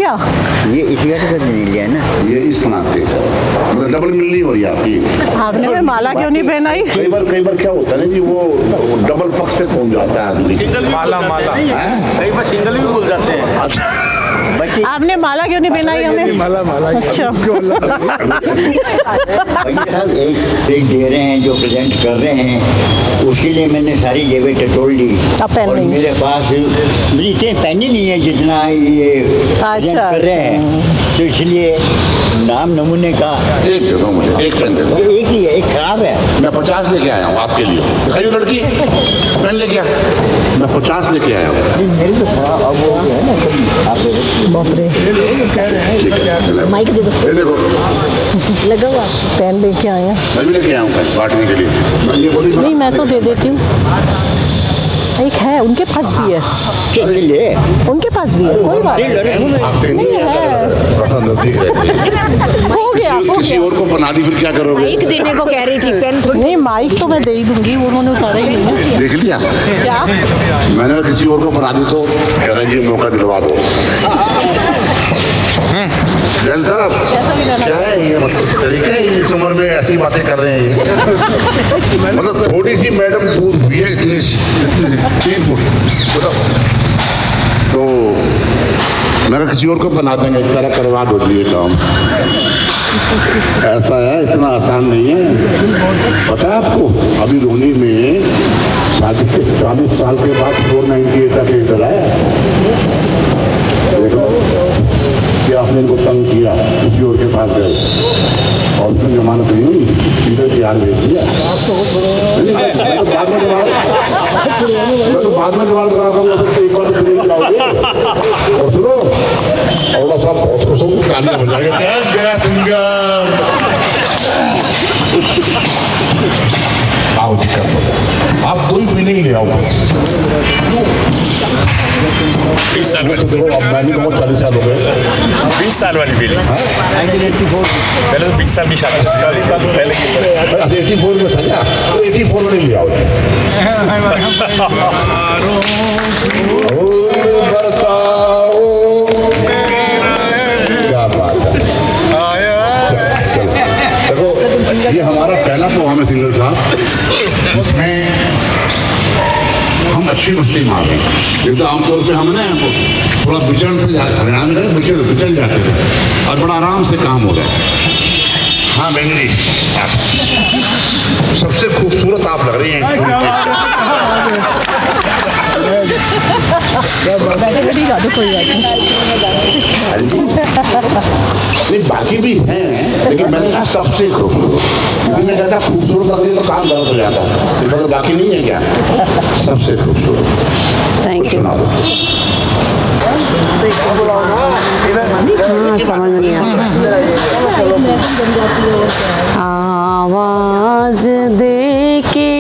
लिया? ये इसी वजह से नहीं लिया ना, ये इस नाते मतलब डबल मिलनी हो रही है आपकी। आपने फिर माला क्यों नहीं पहनाई? कई बार क्या होता है ना जी, वो डबल पक्ष से पहुंच जाता है आदमी। माला कई बार सिंगल भी भूल जाते हैं। आपने माला क्यों नहीं पहनाई हमें? माला अच्छा साहब एक स्पीच दे रहे हैं, जो प्रेजेंट कर रहे हैं, उसके लिए मैंने सारी जेबें टटोल ली और मेरे पास मुझे इतने पेन नहीं है जितना ये प्रेजेंट कर रहे हैं, तो इसलिए नाम नमूने का एक दे दो मुझे, एक पेन दे दो। एक ही है, एक खराब है। मैं 50 लेके आया हूँ आपके लिए। खरी लड़की पेन लेके आ, मैं 50 लेके आया हूँ। मेरी तो थोड़ा अब वो है ना, बाप रे, माइक दे दो, लगा हुआ पेन लेके आए हैं। मैं भी लेके आया हूँ पेन बांटने के लिए। नहीं मैं तो दे देती हूँ, एक है उनके पास भी है, चलिए उनके पास भी है, कोई बात नहीं है। हो गया किसी और को बना दी फिर क्या करोगे? माइक देने को कह रही थी, पेन नहीं, माइक तो मैं दे ही दूंगी, उन्होंने उतारा ही नहीं। देख लिया क्या मैंने किसी और को बना दी तो कह रहे जी मौका दिलवा दो। जैन साहब क्या है ये, मतलब तरीका है इस उम्र में ऐसी बातें कर रहे हैं ये? मतलब थोड़ी सी मैडम दूर हुई है, इतनी 3 फुट तो मेरा किसी और को बना देंगे, इस तरह करवा दो ये काम। ऐसा है, इतना आसान नहीं है। पता है आपको अभी रोनी में शादी के 40 साल के बाद 498 का केस चलाया। देखो कि आपने इनको तंग किया, किसी और के पास गए और उसने जमानत नहीं हुई, सीधे तिहाड़ भेज दिया। मैं तो बाद में जवाब करा था, एक बार और सुनो और सब बहुत गालियां बन जाएंगे। गया सिंगर आओ जी कर दो, आप कोई फीलिंग ले आओ। 20 साल वाली, अब मैंने बहुत 40 साल हो गए। 20 साल वाली फीलिंग 1984 पहले तो 20 साल की शादी, 40 साल पहले की 84 में था क्या? तो 84 में ले आओ। क्या बात है, देखो ये हमारा पहला प्रोग्राम है सिंगर साहब, उसमें हम अच्छी मस्ती मार रहे हैं। क्योंकि आमतौर पे हम ना थोड़ा बिचड़ से हरियाणा में बिचड़ जाते थे और बड़ा आराम से काम हो गया। हाँ बेंगली सबसे खूबसूरत आप लग रही हैं। नहीं बाकी भी हैं, लेकिन मैंने कहा सबसे खूबसूरत। मैं कहता खूबसूरत लग रही तो काम गलत हो जाता है, तो बाकी नहीं है क्या? सबसे खूबसूरत। Thank you. हाँ समझ नहीं आता। आवाज दे के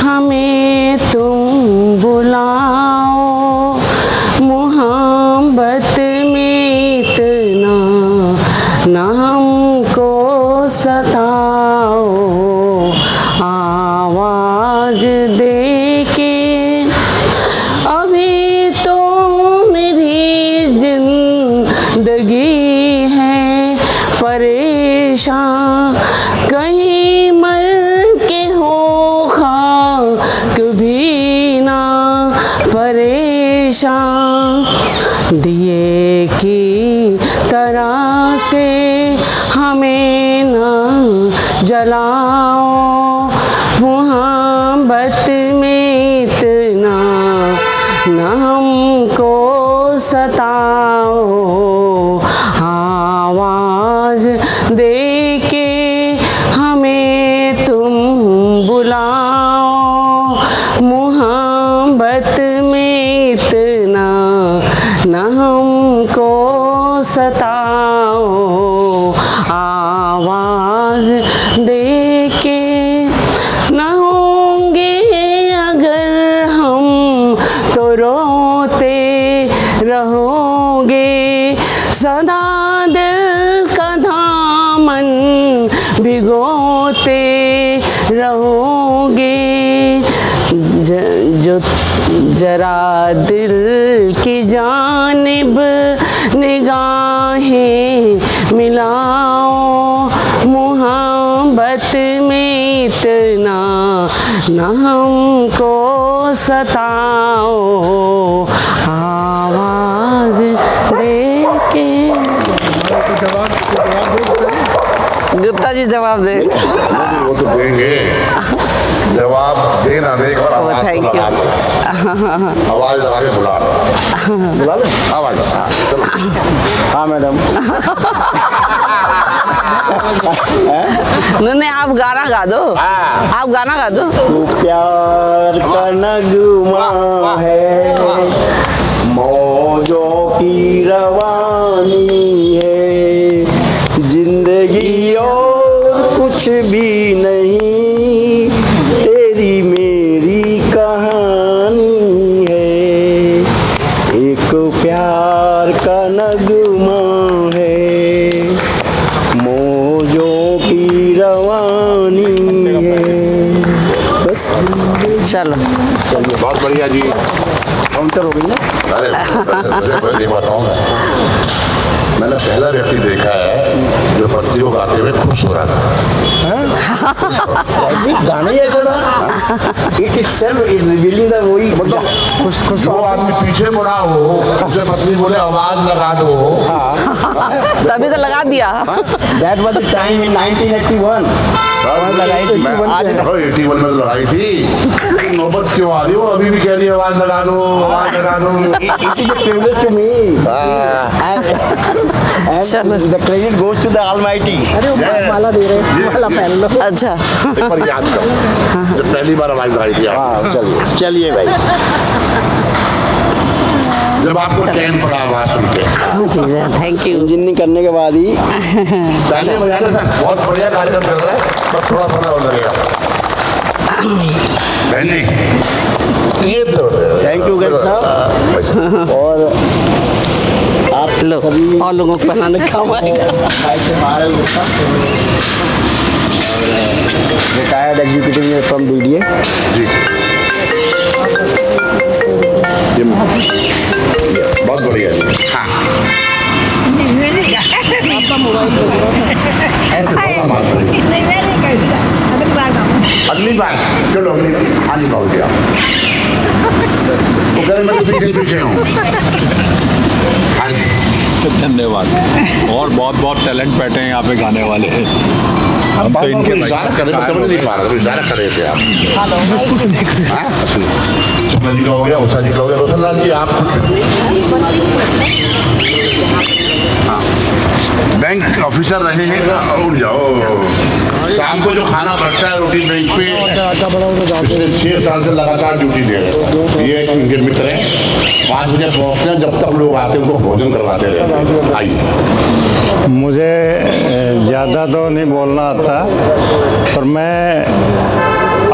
हमें तुम बुलाओ, मोहब्बत में इतना ना हमको सताओ। आवाज दे के अभी तो मेरी जिंदगी है परेशान, कहीं मर के हो खाक भी ना परेशान। दिए की तरह से हमें ना जलाओ, मोहब्बत में इतना ना हमको सताओ। आवाज दे के हमें तुम बुलाओ, मोहब्बत में इतना ना हमको सताओ। आवाज दे के ना होंगे अगर हम तो रो तो जरा दिल की जानिब निगाहें मिलाओ, मोहब्बत में इतना न हमको सताओ, आवाज दे के। गुप्ता जी जवाब दे। वो तो देंगे, जवाब देना दे और आवाज थैंक यू। आवाज लगा के बुला ले आवाज। हाँ मैडम। नहीं आप गाना गा दो, आप गाना गा दो। तू प्यार का नगमा है, मौजों की रवानी है, जिंदगी और कुछ भी नहीं, तेरी मेरी कहानी है, एक प्यार का नगमा है, मौजों की रवानी है। बस चलो बहुत बढ़िया जी, काउंटर हो गई ना। अरे बताऊंगा, मैंने पहला व्यक्ति देखा है जो पत्नी को गाते हुए खुश हो रहा था। गाना ही ऐसा था, it itself is revealing the वही, मतलब जो आदमी पीछे मुड़ा हो उसे पत्नी बोले आवाज लगा दो, तभी तो लगा दिया। That was the time in 1981 लगाई थी। आज 81 में तो लगाई थी, नौबत क्यों आ रही हो, अभी भी कह रही है आवाज लगा दो, आवाज लगा दो। It is a privilege to me and the credit goes to the Almighty। अरे वो माला दे रहे हैं, माला पहन लो। अच्छा एक बार याद करो जब पहली बार आवाज लगाई थी। हाँ चलिए चलिए भाई, जब आपको चैन पड़ा आवाज सुन के। Thank you. इंजीनियरिंग करने के बाद ही ताली बजाने से बहुत बढ़िया कार्यक्रम कर रहा है, बस थोड़ा समय और लगेगा। ये तो थैंक यू गज साहब। और आप लो और लोगों को पहनाने काम आएगा। रिटायर्ड एग्जीक्यूटिव फ्रॉम DDA जी, बहुत बढ़िया जी। हाँ अगली बार चलो आ नहीं पाओगे आप, तो कह रहे मैं तो पीछे पीछे हूँ। हाँ जी धन्यवाद। और बहुत बहुत टैलेंट बैठे हैं यहाँ पे गाने वाले हैं। हम तो इनके इशारा कर रहे, समझ नहीं पा रहे, इशारा कर रहे थे आप। सुब्बा जी का हो गया, उषा जी का हो गया, रोशन लाल जी आप। हाँ बैंक ऑफिसर रहे हैं और उठ जाओ। शाम को जो खाना बचता है रूटीन बैंक पे, पिछले 6 साल से लगातार ड्यूटी दे रहे। ये इनके मित्र हैं, 5 बजे पहुँचते हैं, जब तक लोग आते हैं उनको भोजन करवाते रहते हैं। आइए। मुझे ज़्यादा तो नहीं बोलना आता, पर मैं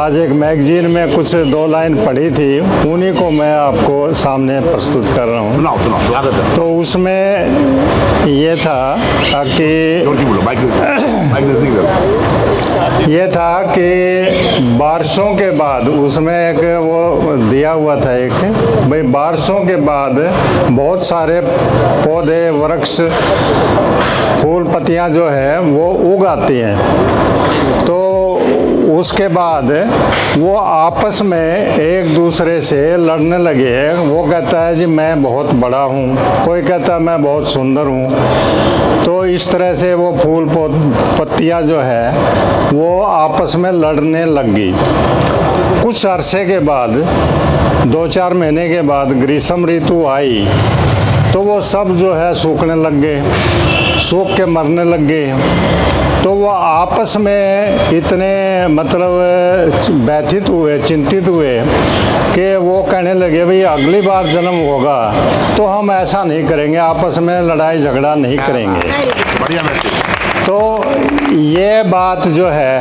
आज एक मैगजीन में कुछ 2 लाइन पढ़ी थी, उन्हीं को मैं आपको सामने प्रस्तुत कर रहा हूँ। तो उसमें ये था कि ये था कि बारिशों के बाद, उसमें एक वो दिया हुआ था एक भाई, बारिशों के बाद बहुत सारे पौधे वृक्ष फूल पत्तियां जो है वो उग आती हैं। तो उसके बाद वो आपस में एक दूसरे से लड़ने लगे। वो कहता है जी मैं बहुत बड़ा हूँ, कोई कहता है मैं बहुत सुंदर हूँ। तो इस तरह से वो फूल पत्तियाँ जो है वो आपस में लड़ने लग गई। कुछ अरसे के बाद 2-4 महीने के बाद ग्रीष्म ऋतु आई तो वो सब जो है सूखने लग गए, सूख के मरने लग गए। तो वो आपस में इतने मतलब व्यथित हुए, चिंतित हुए कि वो कहने लगे भाई अगली बार जन्म होगा तो हम ऐसा नहीं करेंगे, आपस में लड़ाई झगड़ा नहीं करेंगे। तो ये बात जो है,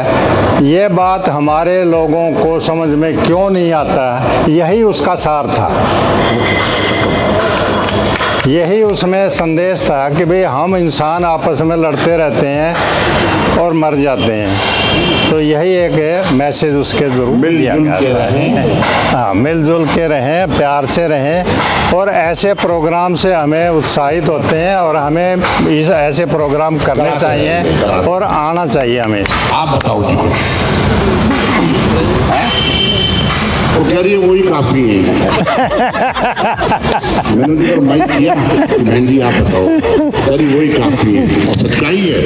ये बात हमारे लोगों को समझ में क्यों नहीं आता, यही उसका सार था। यही उसमें संदेश था कि भाई हम इंसान आपस में लड़ते रहते हैं और मर जाते हैं, तो यही एक मैसेज उसके जरूर दिया गया है। हाँ, मिलजुल के रहें, प्यार से रहें, और ऐसे प्रोग्राम से हमें उत्साहित होते हैं और हमें इस ऐसे प्रोग्राम करने चाहिए और आना चाहिए हमें। आप बताओ जी, वो कह रही है वही काफी है। मैंने तो माइक किया, बहन जी आप बताओ, कह रही वही काफी है। और सच्चाई है,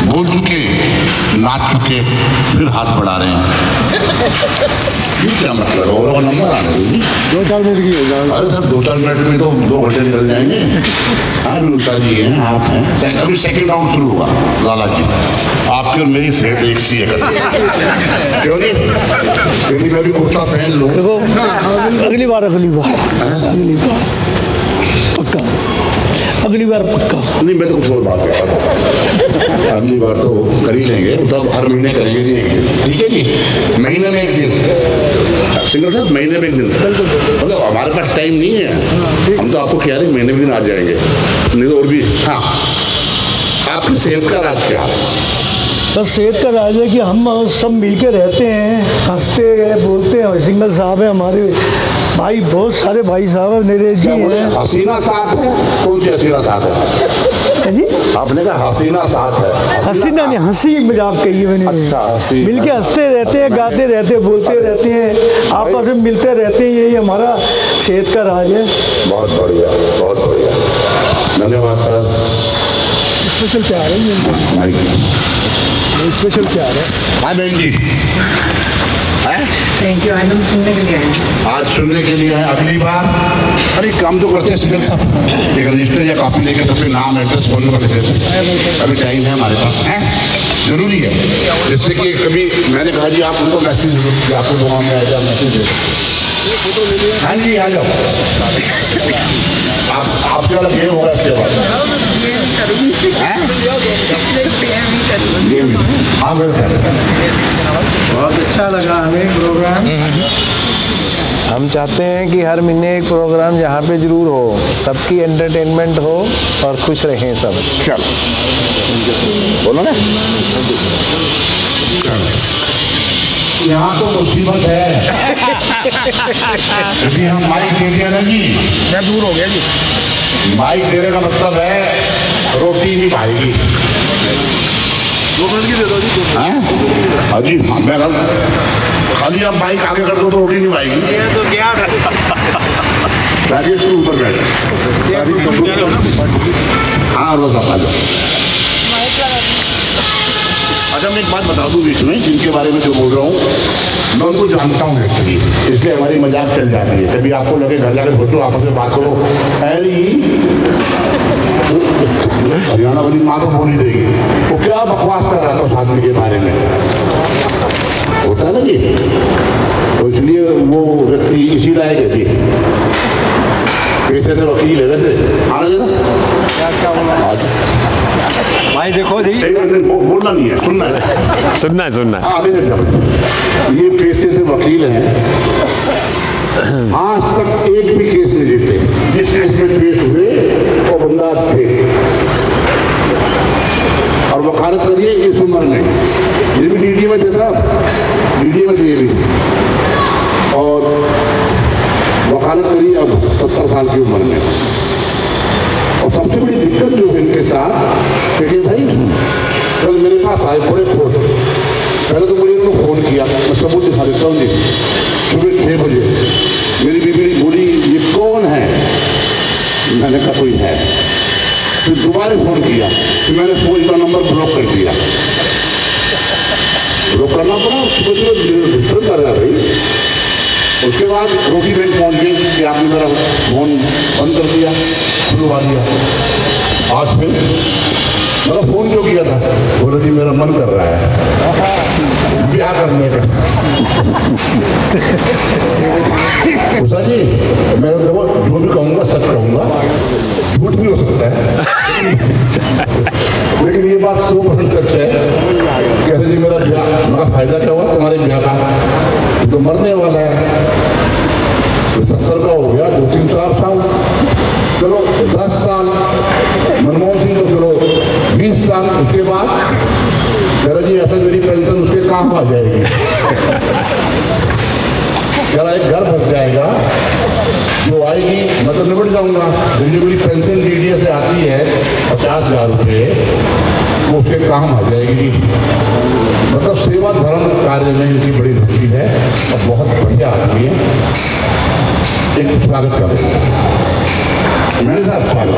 बोल चुके, नाच चुके, फिर हाथ बढ़ा रहे हैं। ये क्या मतलब है? और नंबर आने दो, 2-4 मिनट की हो जाएगा। अरे सर 2-4 मिनट में तो 2 घंटे निकल जाएंगे। हाँ विनुता जी हैं, आप हैं, अभी सेकंड राउंड शुरू होगा। लाला जी आपकी और मेरी सेहत एक सी है, क्यों नहीं? मैं भी कुर्ता पहन लूँ। अगली बार पक्का, अगली बार पक्का। नहीं मैं तो कुछ और बात करता, अगली बार तो कर ही लेंगे, तो हर महीने करेंगे जी, ठीक है जी, महीने में एक दिन। सिंगर साहब महीने में एक दिन, मतलब हमारे पास टाइम नहीं है, हम तो आपको क्या रहे महीने में दिन आ जाएंगे, नहीं तो और भी। हाँ, आपकी सेहत का राज क्या है? बस सेहत का राज है कि हम सब मिल के रहते हैं, हंसते हैं, बोलते हैं। सिंगल साहब है हमारे भाई, बहुत सारे भाई साहब मेरे जी हैं। हसीना साथ है? कौन सी हसीना साथ है जी? आपने कहा हसीना साथ है। हसीना नहीं, हंसी मजाक कही मैंने। अच्छा, मिल के हंसते रहते हैं, गाते रहते हैं, बोलते रहते हैं, आपस में मिलते रहते हैं, यही हमारा सेहत का राज है। बहुत बढ़िया, बहुत बढ़िया, धन्यवाद सर। स्पेशल प्यार है, स्पेशल प्यार है। हाँ बहन जी, थैंक यू। आज हम सुनने के लिए आए, आज सुनने के लिए आए। अगली बार अरे काम तो करते हैं सिकल साहब, एक रजिस्टर या कॉपी लेकर तो फिर नाम एड्रेस फोन नंबर लिख देते। अभी टाइम है हमारे पास, है जरूरी है, जिससे कि कभी मैंने कहा जी आप उनको मैसेज जरूर, आपको दुआ में आएगा मैसेज दे। हाँ जी आ जाओ, आपके वाला गेम होगा इसके बाद। हाँ बहुत अच्छा लगा हमें प्रोग्राम। हम चाहते हैं कि हर महीने एक प्रोग्राम यहाँ पे जरूर हो, सबकी एंटरटेनमेंट हो और खुश रहें सब। चलो बोलो ना, यहाँ तो मुसीबत है। यदि हम माइक दे दिया ना जी, मैं दूर हो गया जी। माइक देने का मतलब है रोटी नहीं खाएगी। 2 मिनट की दे दो जी। हाँ जी, मैं खाली आप माइक आगे कर दो तो रोटी नहीं खाएगी। ये तो क्या राजेश ऊपर बैठ। हाँ रोज आप आ जाओ। अच्छा मैं एक बात बता दूं बीच में, जिनके बारे में जो बोल रहा हूँ मैं उनको जानता हूँ एक्चुअली, इसलिए हमारी मजाक चल जाती है। कभी आपको लगे घर जाकर सोचो, आपस में बात करो, अरे हरियाणा वाली माँ तो बोल ही देगी, वो क्या बकवास कर रहा था उस आदमी के बारे में, होता है ना जी। तो इसलिए वो व्यक्ति इसी लायक है जी, पेशे से वकील है वैसे। आने देना भाई, देखो जी, बोलना नहीं है, सुनना है, सुनना है। ये पेशे से वकील हैं, आज तक एक भी केस नहीं जीते। जिस केस में पेश हुए वो बंदा थे, और वकालत करिए इस उम्र में। ये भी डीडी में थे साहब, डीडी में थे भी, और वकालत करिए अब 70 साल की उम्र में। और सबसे बड़ी दिक्कत जो है इनके साथ, क्योंकि भाई कल मेरे पास आए थोड़े फोन, पहले तो मुझे इन्होंने फ़ोन किया, मैं सबूत दिखा देता हूँ जी। सुबह 6 बजे मेरी बीबी बोली ये कौन है, मैंने कहा कोई है। फिर दोबारा फ़ोन किया, फिर मैंने फ़ोन का नंबर ब्लॉक कर दिया। ब्लॉक करना पड़ा, डिस्टर्ब कर रहा भाई। उसके बाद रोटी बैंक पहुँच गई कि आपने मेरा फ़ोन बंद कर दिया, खुलवा दिया। आज फिर मेरा फ़ोन जो किया था, बोला जी मेरा मन कर रहा है ब्याह करने का। उषा जी मैं देखो जो भी कहूँगा सच कहूँगा, झूठ भी हो सकता है, लेकिन ये बात 100% सच है। कह रहे जी मेरा ब्याह, मेरा फायदा क्या हुआ तुम्हारे ब्याह का, तो मरने वाला है, 70 का हो गया, 2-3 साल था। चलो 10 साल मनमोहन सिंह तो चलो 20 साल, उसके बाद जरा जी ऐसा मेरी पेंशन उसके काम आ जाएगी, जरा एक घर बच जाएगा जो आएगी, मतलब निपट जाऊंगा। जो मेरी पेंशन डीडीए से आती है 50,000 रुपये, वो उसके काम आ जाएगी। मतलब सेवा धर्म कार्य में इनकी बड़ी रुचि है और बहुत बढ़िया आदमी है। एक स्वागत करें मेरे साथ, स्वागत।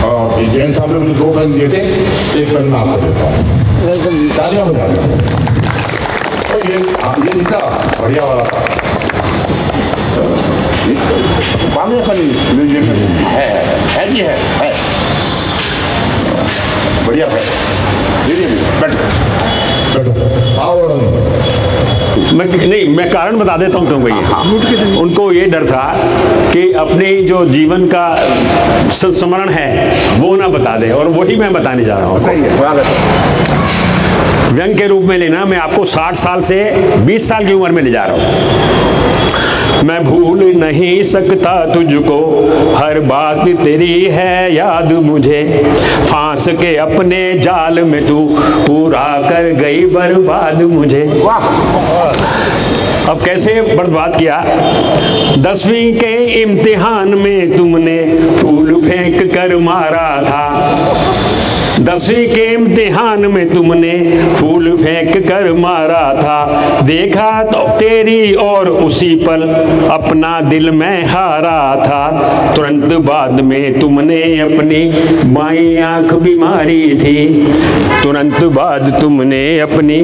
और जैन साहब ने मुझे 2 पेन दिए थे, एक पेन मैं आपको देता हूँ। तालियां बजा दें। ये इसका बढ़िया वाला म्यूजियम है जी, है बढ़िया है। मैं कारण बता देता हूँ क्यों भैया। उनको ये डर था कि अपने जो जीवन का संस्मरण है वो ना बता दे, और वही मैं बताने जा रहा हूँ। व्यंग के रूप में लेना, मैं आपको 60 साल से 20 साल की उम्र में ले जा रहा हूँ। मैं भूल नहीं सकता तुझको, हर बात तेरी है याद मुझे, फांस के अपने जाल में तू पूरा कर गई बर्बाद मुझे। अब कैसे बर्बाद किया? 10वीं के इम्तिहान में तुमने फूल फेंक कर मारा था, 10वीं के इम्तिहान में तुमने फूल फेंक कर मारा था, देखा तो तेरी और उसी पल अपना दिल में हारा था। तुरंत बाद में तुमने अपनी बाईं आंख भी मारी थी, तुरंत बाद तुमने अपनी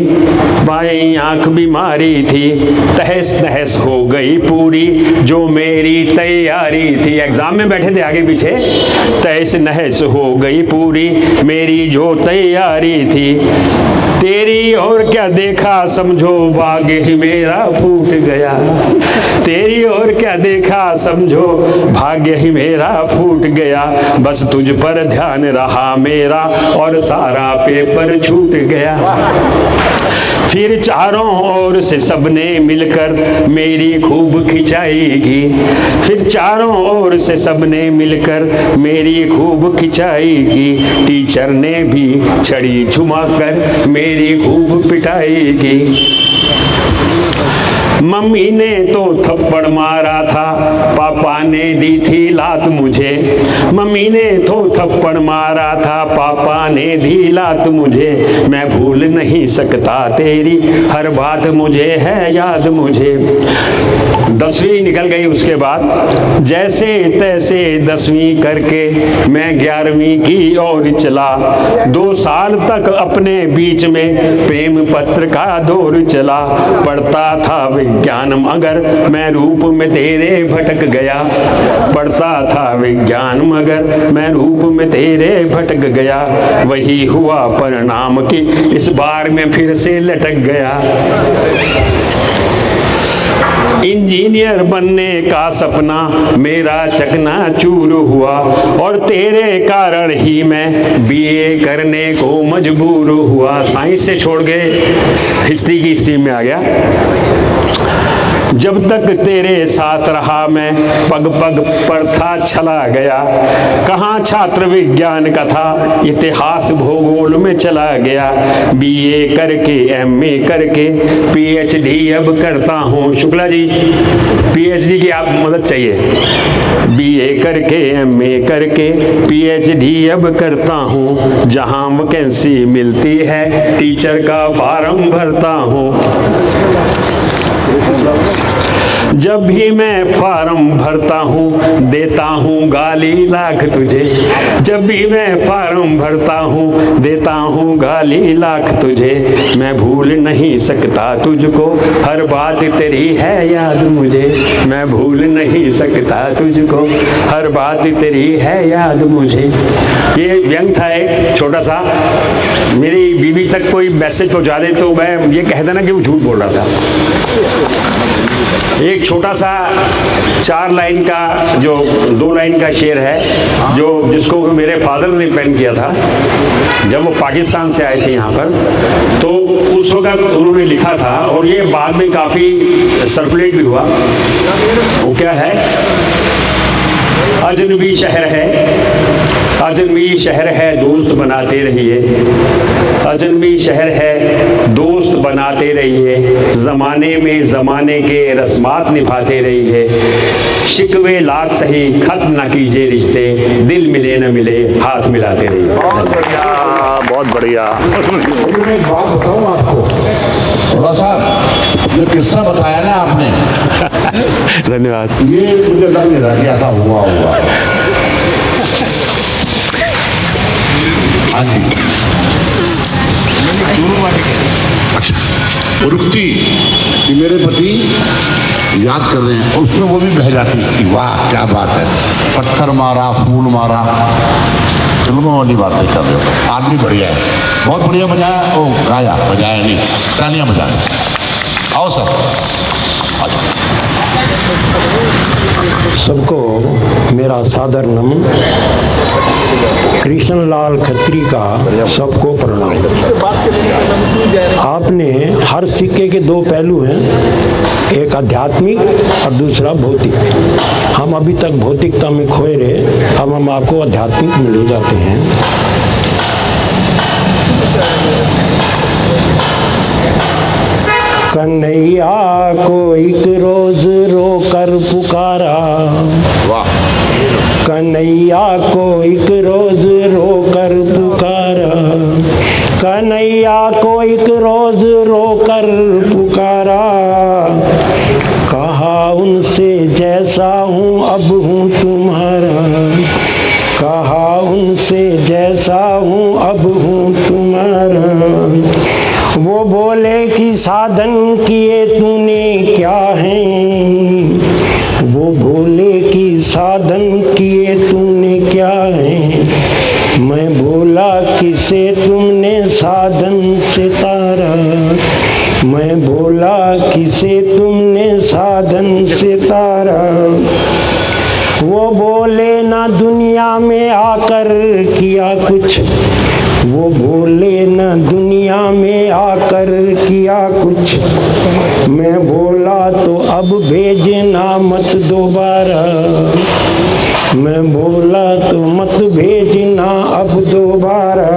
बाईं आंख भी मारी थी। तहस नहस हो गई पूरी जो मेरी तैयारी थी। एग्जाम में बैठे थे आगे पीछे, तहस नहस हो गई पूरी मेरी जो तैयारी थी। तेरी और क्या देखा समझो भाग्य ही मेरा फूट गया, तेरी और क्या देखा समझो भाग्य ही मेरा फूट गया। बस तुझ पर ध्यान रहा मेरा और सारा पेपर छूट गया। फिर चारों ओर से सबने मिलकर मेरी खूब खिंचाएगी, फिर चारों ओर से सबने मिलकर मेरी खूब खिंचाएगी। टीचर ने भी छड़ी झुमाकर मेरी खूब पिटाएगी। मम्मी ने तो थप्पड़ मारा था, पापा ने दी थी लात मुझे, मम्मी ने तो थप्पड़ मारा था, पापा ने दी लात मुझे। मैं भूल नहीं सकता तेरी हर बात मुझे है याद मुझे। 10वीं निकल गई, उसके बाद जैसे तैसे 10वीं करके मैं 11वीं की ओर चला। 2 साल तक अपने बीच में प्रेम पत्र का दौर चला। पढ़ता था विज्ञान मगर मैं रूप में तेरे भटक गया, पढ़ता था विज्ञान मगर मैं रूप में तेरे भटक गया। वही हुआ परिणाम कि इस बार मैं फिर से लटक गया। इंजीनियर बनने का सपना मेरा चकनाचूर हुआ और तेरे कारण ही मैं बीए करने को मजबूर हुआ। साइंस से छोड़ के हिस्ट्री की स्ट्रीम में आ गया। जब तक तेरे साथ रहा मैं पग पग पर था चला गया। कहाँ छात्र विज्ञान का था, इतिहास भूगोल में चला गया। बीए करके एमए करके पीएचडी अब करता हूँ। शुक्ला जी, पीएचडी की आप मदद चाहिए। बीए करके एमए करके पीएचडी अब करता हूँ। जहाँ वैकेंसी मिलती है टीचर का फॉर्म भरता हूँ। जब भी मैं फॉर्म भरता हूँ देता हूँ गाली लाख तुझे। जब भी मैं फॉर्म भरता हूँ देता हूँ गाली लाख तुझे। मैं भूल नहीं सकता तुझको, हर बात तेरी है याद मुझे। मैं भूल नहीं सकता तुझको, हर बात तेरी है याद मुझे। ये व्यंग था एक छोटा सा। मेरी बीवी तक कोई मैसेज पहुंचा दे तो मैं ये कह देना कि वो झूठ बोल रहा था। एक छोटा सा 4 लाइन का जो 2 लाइन का शेर है जो जिसको मेरे फादर ने पेन किया था जब वो पाकिस्तान से आए थे यहाँ पर, तो उस वक्त उन्होंने लिखा था और ये बाद में काफ़ी सर्कुलेट भी हुआ। वो क्या है? अजनबी शहर है, अजनबी शहर है, दोस्त बनाते रहिए, अजनबी शहर है, दोस्त बनाते रहिए, ज़माने में ज़माने के रस्मात निभाते रहिए, शिकवे लाख सही खत्म न कीजिए रिश्ते, दिल मिले न मिले हाथ मिलाते रहिए। बहुत बढ़िया, बहुत बढ़िया। मैं एक बात बताऊँ आपको, थोड़ा सा जो किस्सा बताया ना आपने, धन्यवाद, ये मुझे लग नहीं रहा कि ऐसा हुआ होगा। हाँ जी, अच्छा, रुकती कि मेरे पति याद कर रहे हैं और उसमें वो भी बह जाती कि वाह क्या बात है, पत्थर मारा, फूल मारा, फिल्मों वाली बातें कर रहे हो। आदमी बढ़िया है, बहुत बढ़िया बजाया, ओ गाया, बजाया नहीं, तालियां बजाया। आओ सर। सबको मेरा सादर नमन। कृष्णलाल खत्री का सबको प्रणाम। आपने हर सिक्के के 2 पहलू हैं, एक आध्यात्मिक और दूसरा भौतिक। हम अभी तक भौतिकता में खोए रहे, अब हम आपको आध्यात्मिक में ले जाते हैं। कन्हैया को एक रोज रोकर पुकारा, कन्हैया को एक रोज रोकर पुकारा, कन्हैया को एक रोज रोकर पुकारा, कहा उनसे जैसा हूँ अब हूँ तुम्हारा, कहा उनसे जैसा हूँ अब हूँ तुम्हारा। वो बोले कि साधन किए तूने क्या है, वो बोले कि साधन किए तूने क्या है, मैं बोला किसे तुमने साधन से तारा, मैं बोला किसे तुमने साधन से तारा। वो बोले ना दुनिया में आकर किया कुछ, वो बोले ना दुनिया में आकर किया कुछ, मैं बोला तो अब भेजना मत दोबारा, मैं बोला तो मत भेजना अब दोबारा।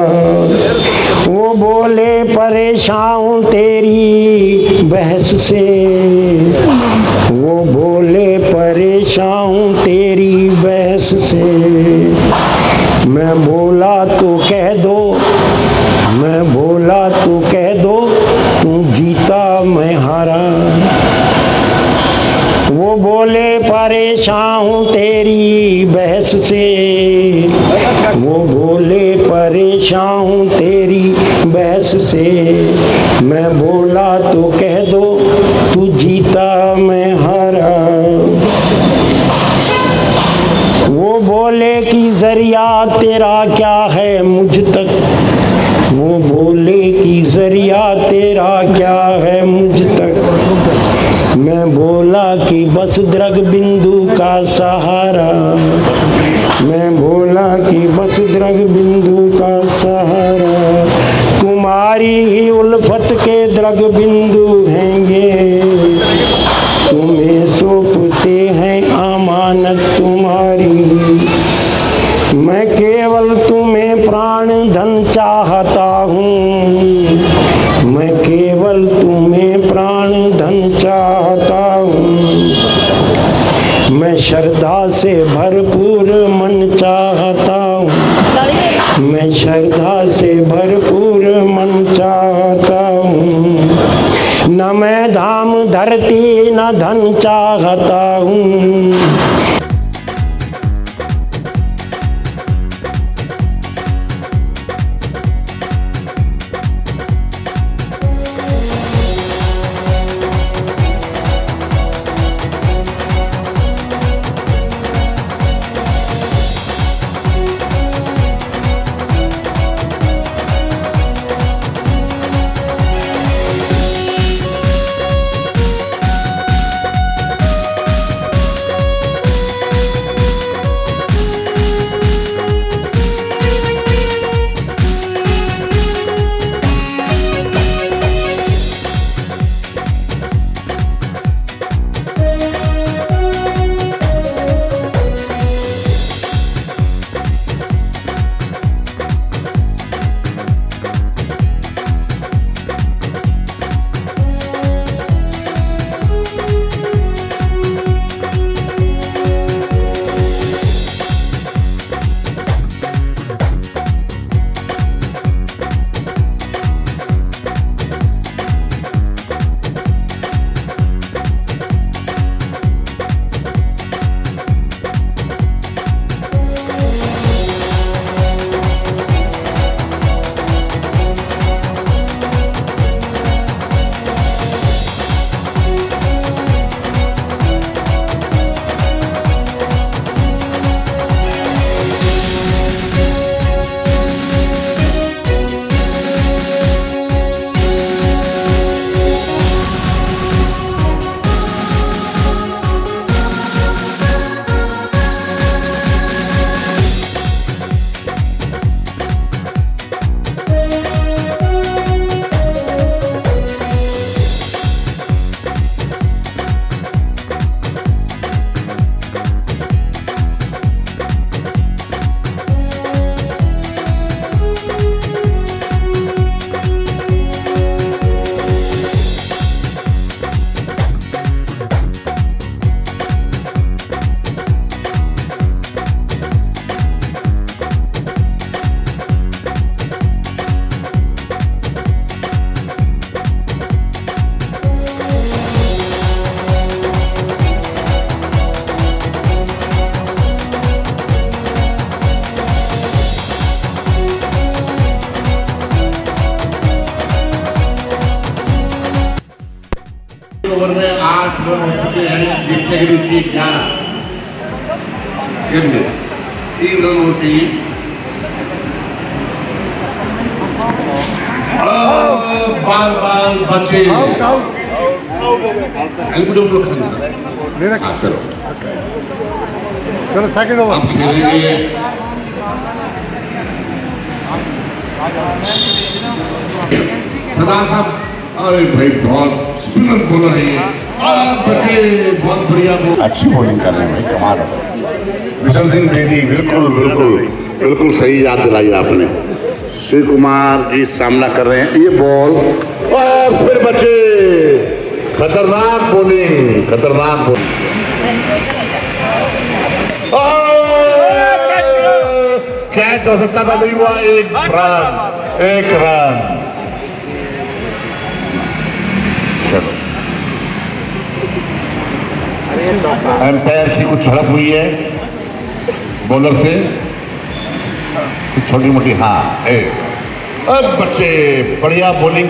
वो बोले परेशान हूँ तेरी बहस से, वो बोले परेशान हूँ तेरी बहस से, मैं बोला तो कह दो, मैं बोला तो कह दो तू जीता मैं हारा। वो बोले परेशान हूँ तेरी बहस से, वो बोले परेशान हूँ तेरी बहस से, मैं बोला तो कह दो तू जीता मैं हारा। वो बोले कि जरिया तेरा क्या है मुझ तक, वो बोले कि जरिया तेरा क्या है मुझ तक, मैं बोला कि बस द्रग बिंदु का सहारा, मैं बोला कि बस द्रग बिंदु का सहारा। तुम्हारी ही उल्फत के द्रग बिंदु हैंगे, तुम्हें सौंपते हैं अमानत तुम्हारी, मैं केवल तुम्हें प्राण धन चाहता हूँ, मैं केवल तुम्हें प्राण धन चाहता हूँ, मैं श्रद्धा से भरपूर मन चाहता हूँ, मैं श्रद्धा से भरपूर मन चाहता हूँ, न मैं धाम धरती न धन चाहता हूँ। ओवर में 8 रन हो चुके हैं, जीतने के लिए 11 3 रन हो चाहिए। बाल बचे चलो सेकंड ओवर अरे भाई बहुत स्पिनर बॉलर है ये, बहुत बढ़िया अच्छी बॉलिंग कर रहे हैं भाई, कमाल है। भूषण सिंह बेदी बिल्कुल सही याद दिलाई आपने। शिव कुमार जी सामना कर रहे हैं, ये बॉल और फिर बचे, खतरनाक बॉलिंग कैच हो सकता था, नहीं हुआ, एक रन। एम्पायर की कुछ झड़प हुई है बॉलर से, छोटी मोटी। हाँ अब बच्चे बढ़िया बॉलिंग,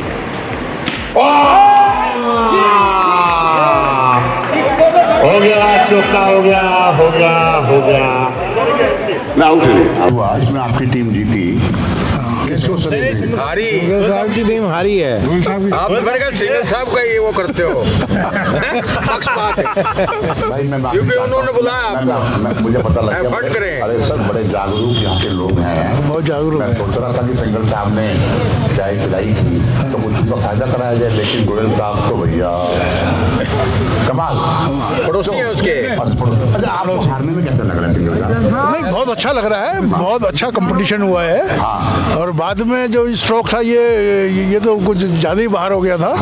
हो गया, चौका हो गया। ना आउट हुआ, इसमें आपकी टीम जीती। हारी साहब की टीम हारी है। आप मेरे ख्याल सिंगल साहब का ये वो करते हो क्योंकि उन्होंने बुलाया आपको, मुझे पता लग गया। फट करें। अरे सर बड़े जागरूक यहाँ के लोग हैं, बहुत जागरूक। मैं सोच रहा था कि सिंगल साहब ने चाय पिलाई थी तो कुछ उनका फायदा कराया जाए, लेकिन गोयल साहब तो भैया कमाल, पड़ोसी है उसके। अच्छा आप लोग हारने में कैसा लग रहा है सिंगल साहब? नहीं, बहुत अच्छा लग रहा है, बहुत अच्छा कंपटीशन हुआ है। और बाद में जो स्ट्रोक था ये तो कुछ ज़्यादा ही बाहर हो गया था।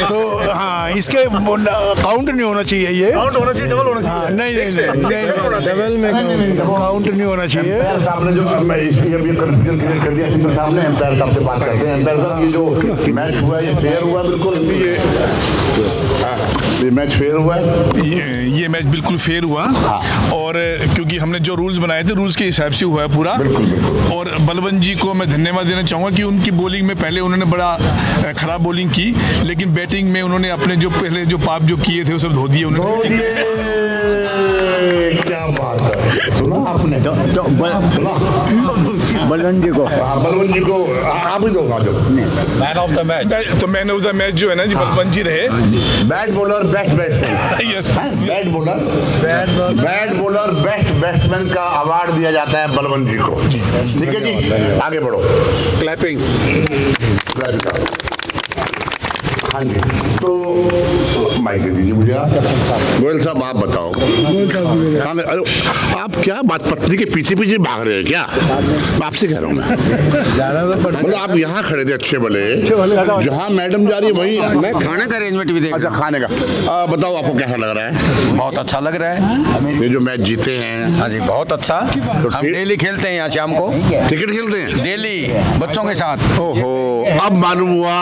तो हाँ, इसके काउंट नहीं होना चाहिए, ये काउंट होना चाहिए, डबल होना चाहिए। नहीं डबल में काउंट नहीं होना चाहिए। साहब ने जो कर दिया सिंगल साहब ने, एम्पायर साहब से बात करते हैं। एम्पायर साहब ये जो मैच हुआ ये फेयर हुआ? बिल्कुल ये मैच फेयर हुआ है, ये मैच बिल्कुल फेयर हुआ। और क्योंकि हमने जो रूल्स बनाए थे रूल्स के हिसाब से हुआ है पूरा। और बलवंत जी को मैं धन्यवाद देना चाहूँगा कि उनकी बॉलिंग में पहले उन्होंने बड़ा खराब बॉलिंग की, लेकिन बैटिंग में उन्होंने अपने जो पहले जो पाप जो किए थे वो सब धो दिए उन्होंने। क्या बात है, सुना आपने? बलवंत जी को आप ही दो मैन ऑफ द मैच। तो मैन ऑफ द मैच जो है ना जी बलवंत जी रहे। Bat bowler best batsman, yes bat bowler best batsman का अवार्ड दिया जाता है बलवंत जी को। ठीक है जी, आगे बढ़ो। क्लैपिंग। हाँ जी, तो माइक दे दीजिए मुझे। गोयल साहब आप बताओ, आप क्या बात पत्नी के पीछे पीछे भाग रहे हैं क्या? आपसे कह रहा हूँ मैं, मतलब आप यहाँ खड़े थे अच्छे भले, जहाँ मैडम जा रही है वही मैं खाने का अरेंजमेंट भी देख। अच्छा खाने का बताओ, आपको कैसा लग रहा है? बहुत अच्छा लग रहा है, ये जो मैच जीते हैं। हाँ जी बहुत अच्छा। हम डेली खेलते हैं यहाँ शाम को, क्रिकेट खेलते हैं डेली बच्चों के साथ। ओहो, अब मालूम हुआ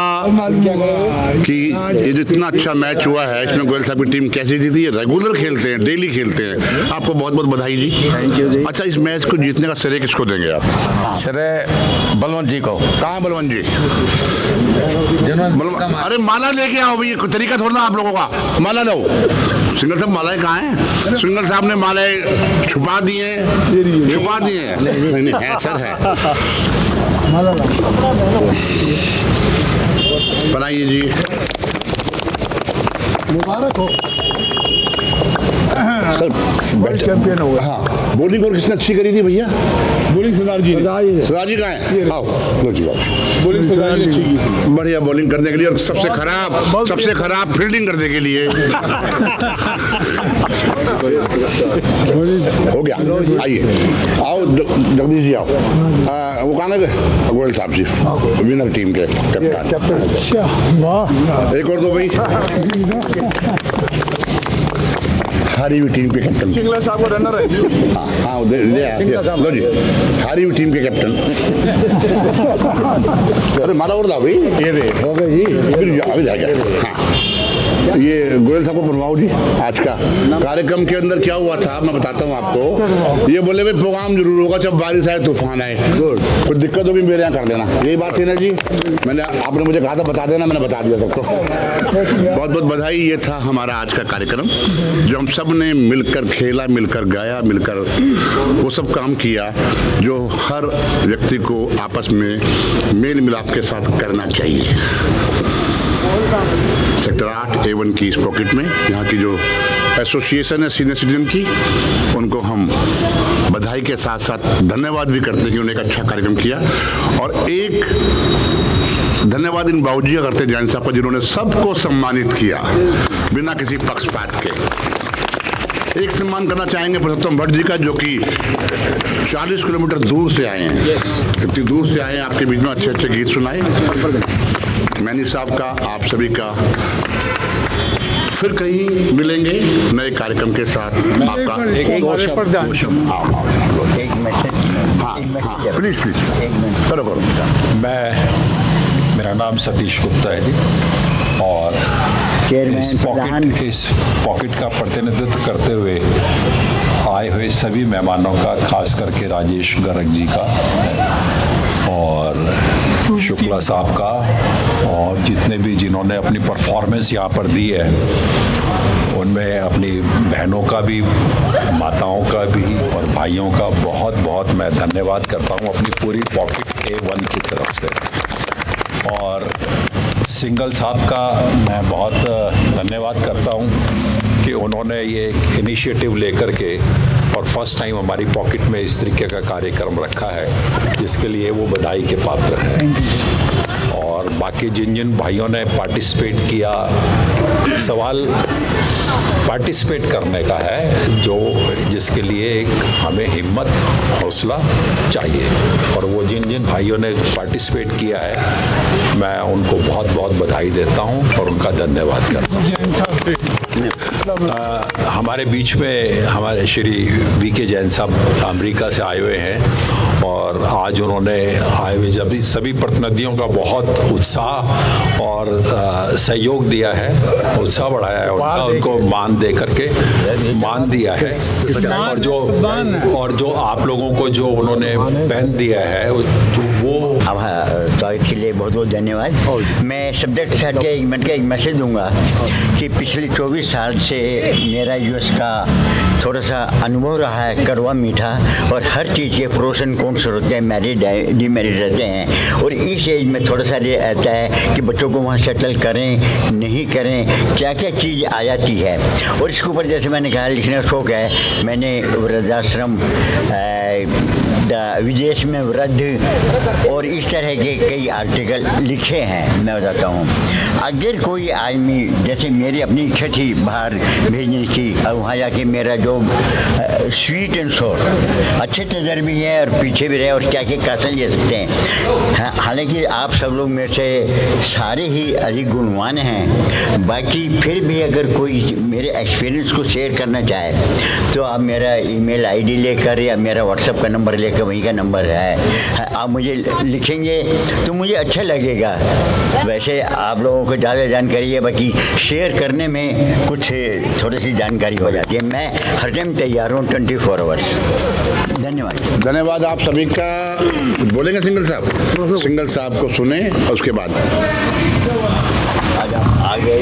कि ये जो इतना अच्छा मैच हुआ है इसमें गोयल साहब की टीम कैसे जीती है। रेगुलर खेलते हैं, डेली खेलते हैं। आपको बहुत बहुत बधाई जी। थैंक यू जी। अच्छा, इस मैच को जीतने का श्रेय किसको देंगे आप? श्रेय बलवंत जी को। कहाँ बलवंत जी? अरे माला लेके आओ भैया, तरीका थोड़ा ना आप लोगों का। माला लो। सिंगल साहब मालाएं कहाँ हैं? सिंगल साहब ने मालाएं छुपा दिए, नहीं है सर, है। बनाइए जी, मुबारक हो सर, चैंपियन हो गया। हाँ, बॉलिंग और किसने अच्छी करी थी भैया? बॉलिंग सरदार जी कहाँ है? आओ लो जी, आओ। बॉलिंग सरदार जी अच्छी की, बढ़िया बॉलिंग करने के लिए और सबसे खराब फील्डिंग करने के लिए। हो गया, आइए आओ जगदीश जी आओ। वो कहाँ गए? गोयल साहब जी, विनर टीम के कैप्टन। एक और दो भाई, हारी हुई टीम के कैप्टन। सिंगला साहब को रनर है। हाँ लो जी, हारी हुई टीम के कैप्टन। अरे माला और भाई, ये हो गए जी, अभी जाएगा। हाँ ये गोयल साहब को बनवाओ जी। आज का कार्यक्रम के अंदर क्या हुआ था मैं बताता हूँ आपको। ये बोले भाई प्रोग्राम जरूर होगा जब बारिश आए तूफान आए, कुछ दिक्कत होगी मेरे यहाँ कर देना, यही बात थी ना जी। आपने मुझे कहा था बता देना, मैंने बता दिया सबको। बहुत बहुत बधाई। ये था हमारा आज का कार्यक्रम जो हम सब ने मिलकर खेला, मिलकर गाया, मिलकर वो सब काम किया जो हर व्यक्ति को आपस में मेल मिलाप के साथ करना चाहिए। सेक्टर 8 A1 की इस पॉकेट में यहाँ की जो एसोसिएशन है सीनियर सिटीजन की, उनको हम बधाई के साथ साथ धन्यवाद भी करते हैं कि उन्होंने एक अच्छा कार्यक्रम किया। और एक धन्यवाद इन बाबूजी का करते हैं जैन साहब का, जिन्होंने सबको सम्मानित किया बिना किसी पक्षपात के। एक सम्मान करना चाहेंगे पुरुषोत्तम भट्ट जी का, जो कि 40 किलोमीटर दूर से आए हैं, इतनी दूर से आए हैं, आपके बीच में अच्छे अच्छे गीत सुनाए। मैनी साहब का, आप सभी का फिर कहीं मिलेंगे नए कार्यक्रम के साथ। आपका प्लीज करो करो। मेरा नाम सतीश गुप्ता है जी, और इस पॉकेट का प्रतिनिधित्व करते हुए आए हुए सभी मेहमानों का, खास करके राजेश गर्ग जी का और शुक्ला साहब का, और जितने भी जिन्होंने अपनी परफॉर्मेंस यहाँ पर दी है, उनमें अपनी बहनों का भी, माताओं का भी और भाइयों का बहुत बहुत मैं धन्यवाद करता हूँ अपनी पूरी पॉकेट A1 की तरफ से। और सिंगल साहब का मैं बहुत धन्यवाद करता हूँ कि उन्होंने ये इनिशिएटिव लेकर के और फर्स्ट टाइम हमारी पॉकेट में इस तरीके का कार्यक्रम रखा है, जिसके लिए वो बधाई के पात्र हैं। और बाकी जिन जिन भाइयों ने पार्टिसिपेट किया, सवाल पार्टिसिपेट करने का है, जो जिसके लिए एक हमें हिम्मत, हौसला चाहिए। और वो जिन जिन भाइयों ने पार्टिसिपेट किया है, मैं उनको बहुत बहुत बधाई देता हूँ और उनका धन्यवाद करता हूँ। हमारे बीच में हमारे श्री VK जैन साहब अमेरिका से आए हुए हैं, और आज उन्होंने आए हुए जब सभी प्रतिनिधियों का बहुत उत्साह और सहयोग दिया है, उत्साह बढ़ाया है उनका, उनको मान दे करके मान दिया है। और जो आप लोगों को जो उन्होंने पेन दिया है वो स्वागत के लिए बहुत बहुत धन्यवाद। मैं सब्जेक्ट के साथ एक मिनट का एक मैसेज दूंगा कि पिछले 24 साल से मेरा US का थोड़ा सा अनुभव रहा है, कड़वा मीठा, और हर चीज़ के प्रोस एंड कॉन्स होते हैं, मैरिड डीमैरिड रहते हैं, और इस एज में थोड़ा सा ये आता है कि बच्चों को वहाँ सेटल करें नहीं करें, क्या क्या चीज़ आ जाती है। और इसके ऊपर जैसे मैंने कहा लिखने का शौक़ है, मैंने वृद्धाश्रम, विदेश में वृद्ध और इस तरह के कई आर्टिकल लिखे हैं। मैं बताता हूँ, अगर कोई आदमी, जैसे मेरी अपनी इच्छा थी बाहर भेजने की, और वहाँ जाके मेरा जो स्वीट एंड सोर अच्छे तजर्बे हैं और पीछे भी रहे और क्या क्या कासल ले सकते हैं। हालांकि आप सब लोग मेरे से सारे ही अधिक गुणवान हैं, बाकी फिर भी अगर कोई मेरे एक्सपीरियंस को शेयर करना चाहे तो आप मेरा ईमेल ID लेकर या मेरा व्हाट्सएप का नंबर लेकर, वहीं का नंबर है, आप मुझे लिखेंगे तो मुझे अच्छा लगेगा। वैसे आप लोगों को ज़्यादा जानकारी है, बाकी शेयर करने में कुछ थोड़ी सी जानकारी हो जाती है। मैं हर टाइम तैयार हूँ 24 आवर्स। धन्यवाद। धन्यवाद आप सभी का। बोलेंगे सिंगल साहब? सिंगल साहब को सुने और उसके बाद आगे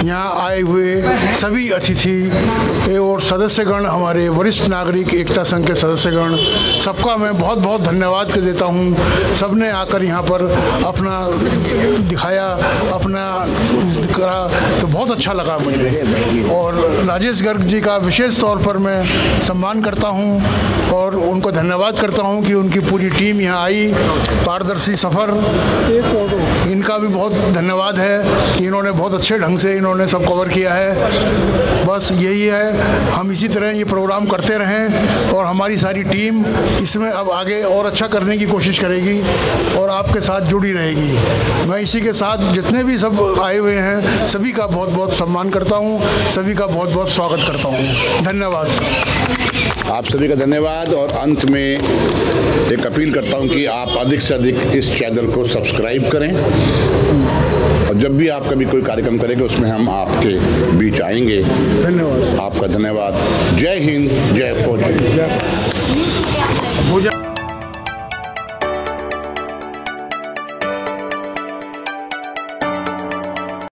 यहाँ आए हुए सभी अतिथि और सदस्यगण, हमारे वरिष्ठ नागरिक एकता संघ के सदस्यगण, सबका मैं बहुत बहुत धन्यवाद देता हूँ। सबने आकर यहाँ पर अपना दिखाया, अपना करा, तो बहुत अच्छा लगा मुझे। और राजेश गर्ग जी का विशेष तौर पर मैं सम्मान करता हूँ और उनको धन्यवाद करता हूँ कि उनकी पूरी टीम यहाँ आई। पारदर्शी सफ़र, इनका भी बहुत धन्यवाद है कि इन्होंने बहुत अच्छे ढंग से इन्होंने सब कवर किया है। बस यही है, हम इसी तरह ये प्रोग्राम करते रहें और हमारी सारी टीम इसमें अब आगे और अच्छा करने की कोशिश करेगी और आपके साथ जुड़ी रहेगी। मैं इसी के साथ जितने भी सब आए हुए हैं सभी का बहुत बहुत सम्मान करता हूँ, सभी का बहुत बहुत स्वागत करता हूँ। धन्यवाद। आप सभी का धन्यवाद। और अंत में एक अपील करता हूं कि आप अधिक से अधिक इस चैनल को सब्सक्राइब करें और और जब भी आप कभी कोई कार्यक्रम करेंगे उसमें हम आपके बीच आएंगे। धन्यवाद। आपका धन्यवाद। जय हिंद, जय फौज।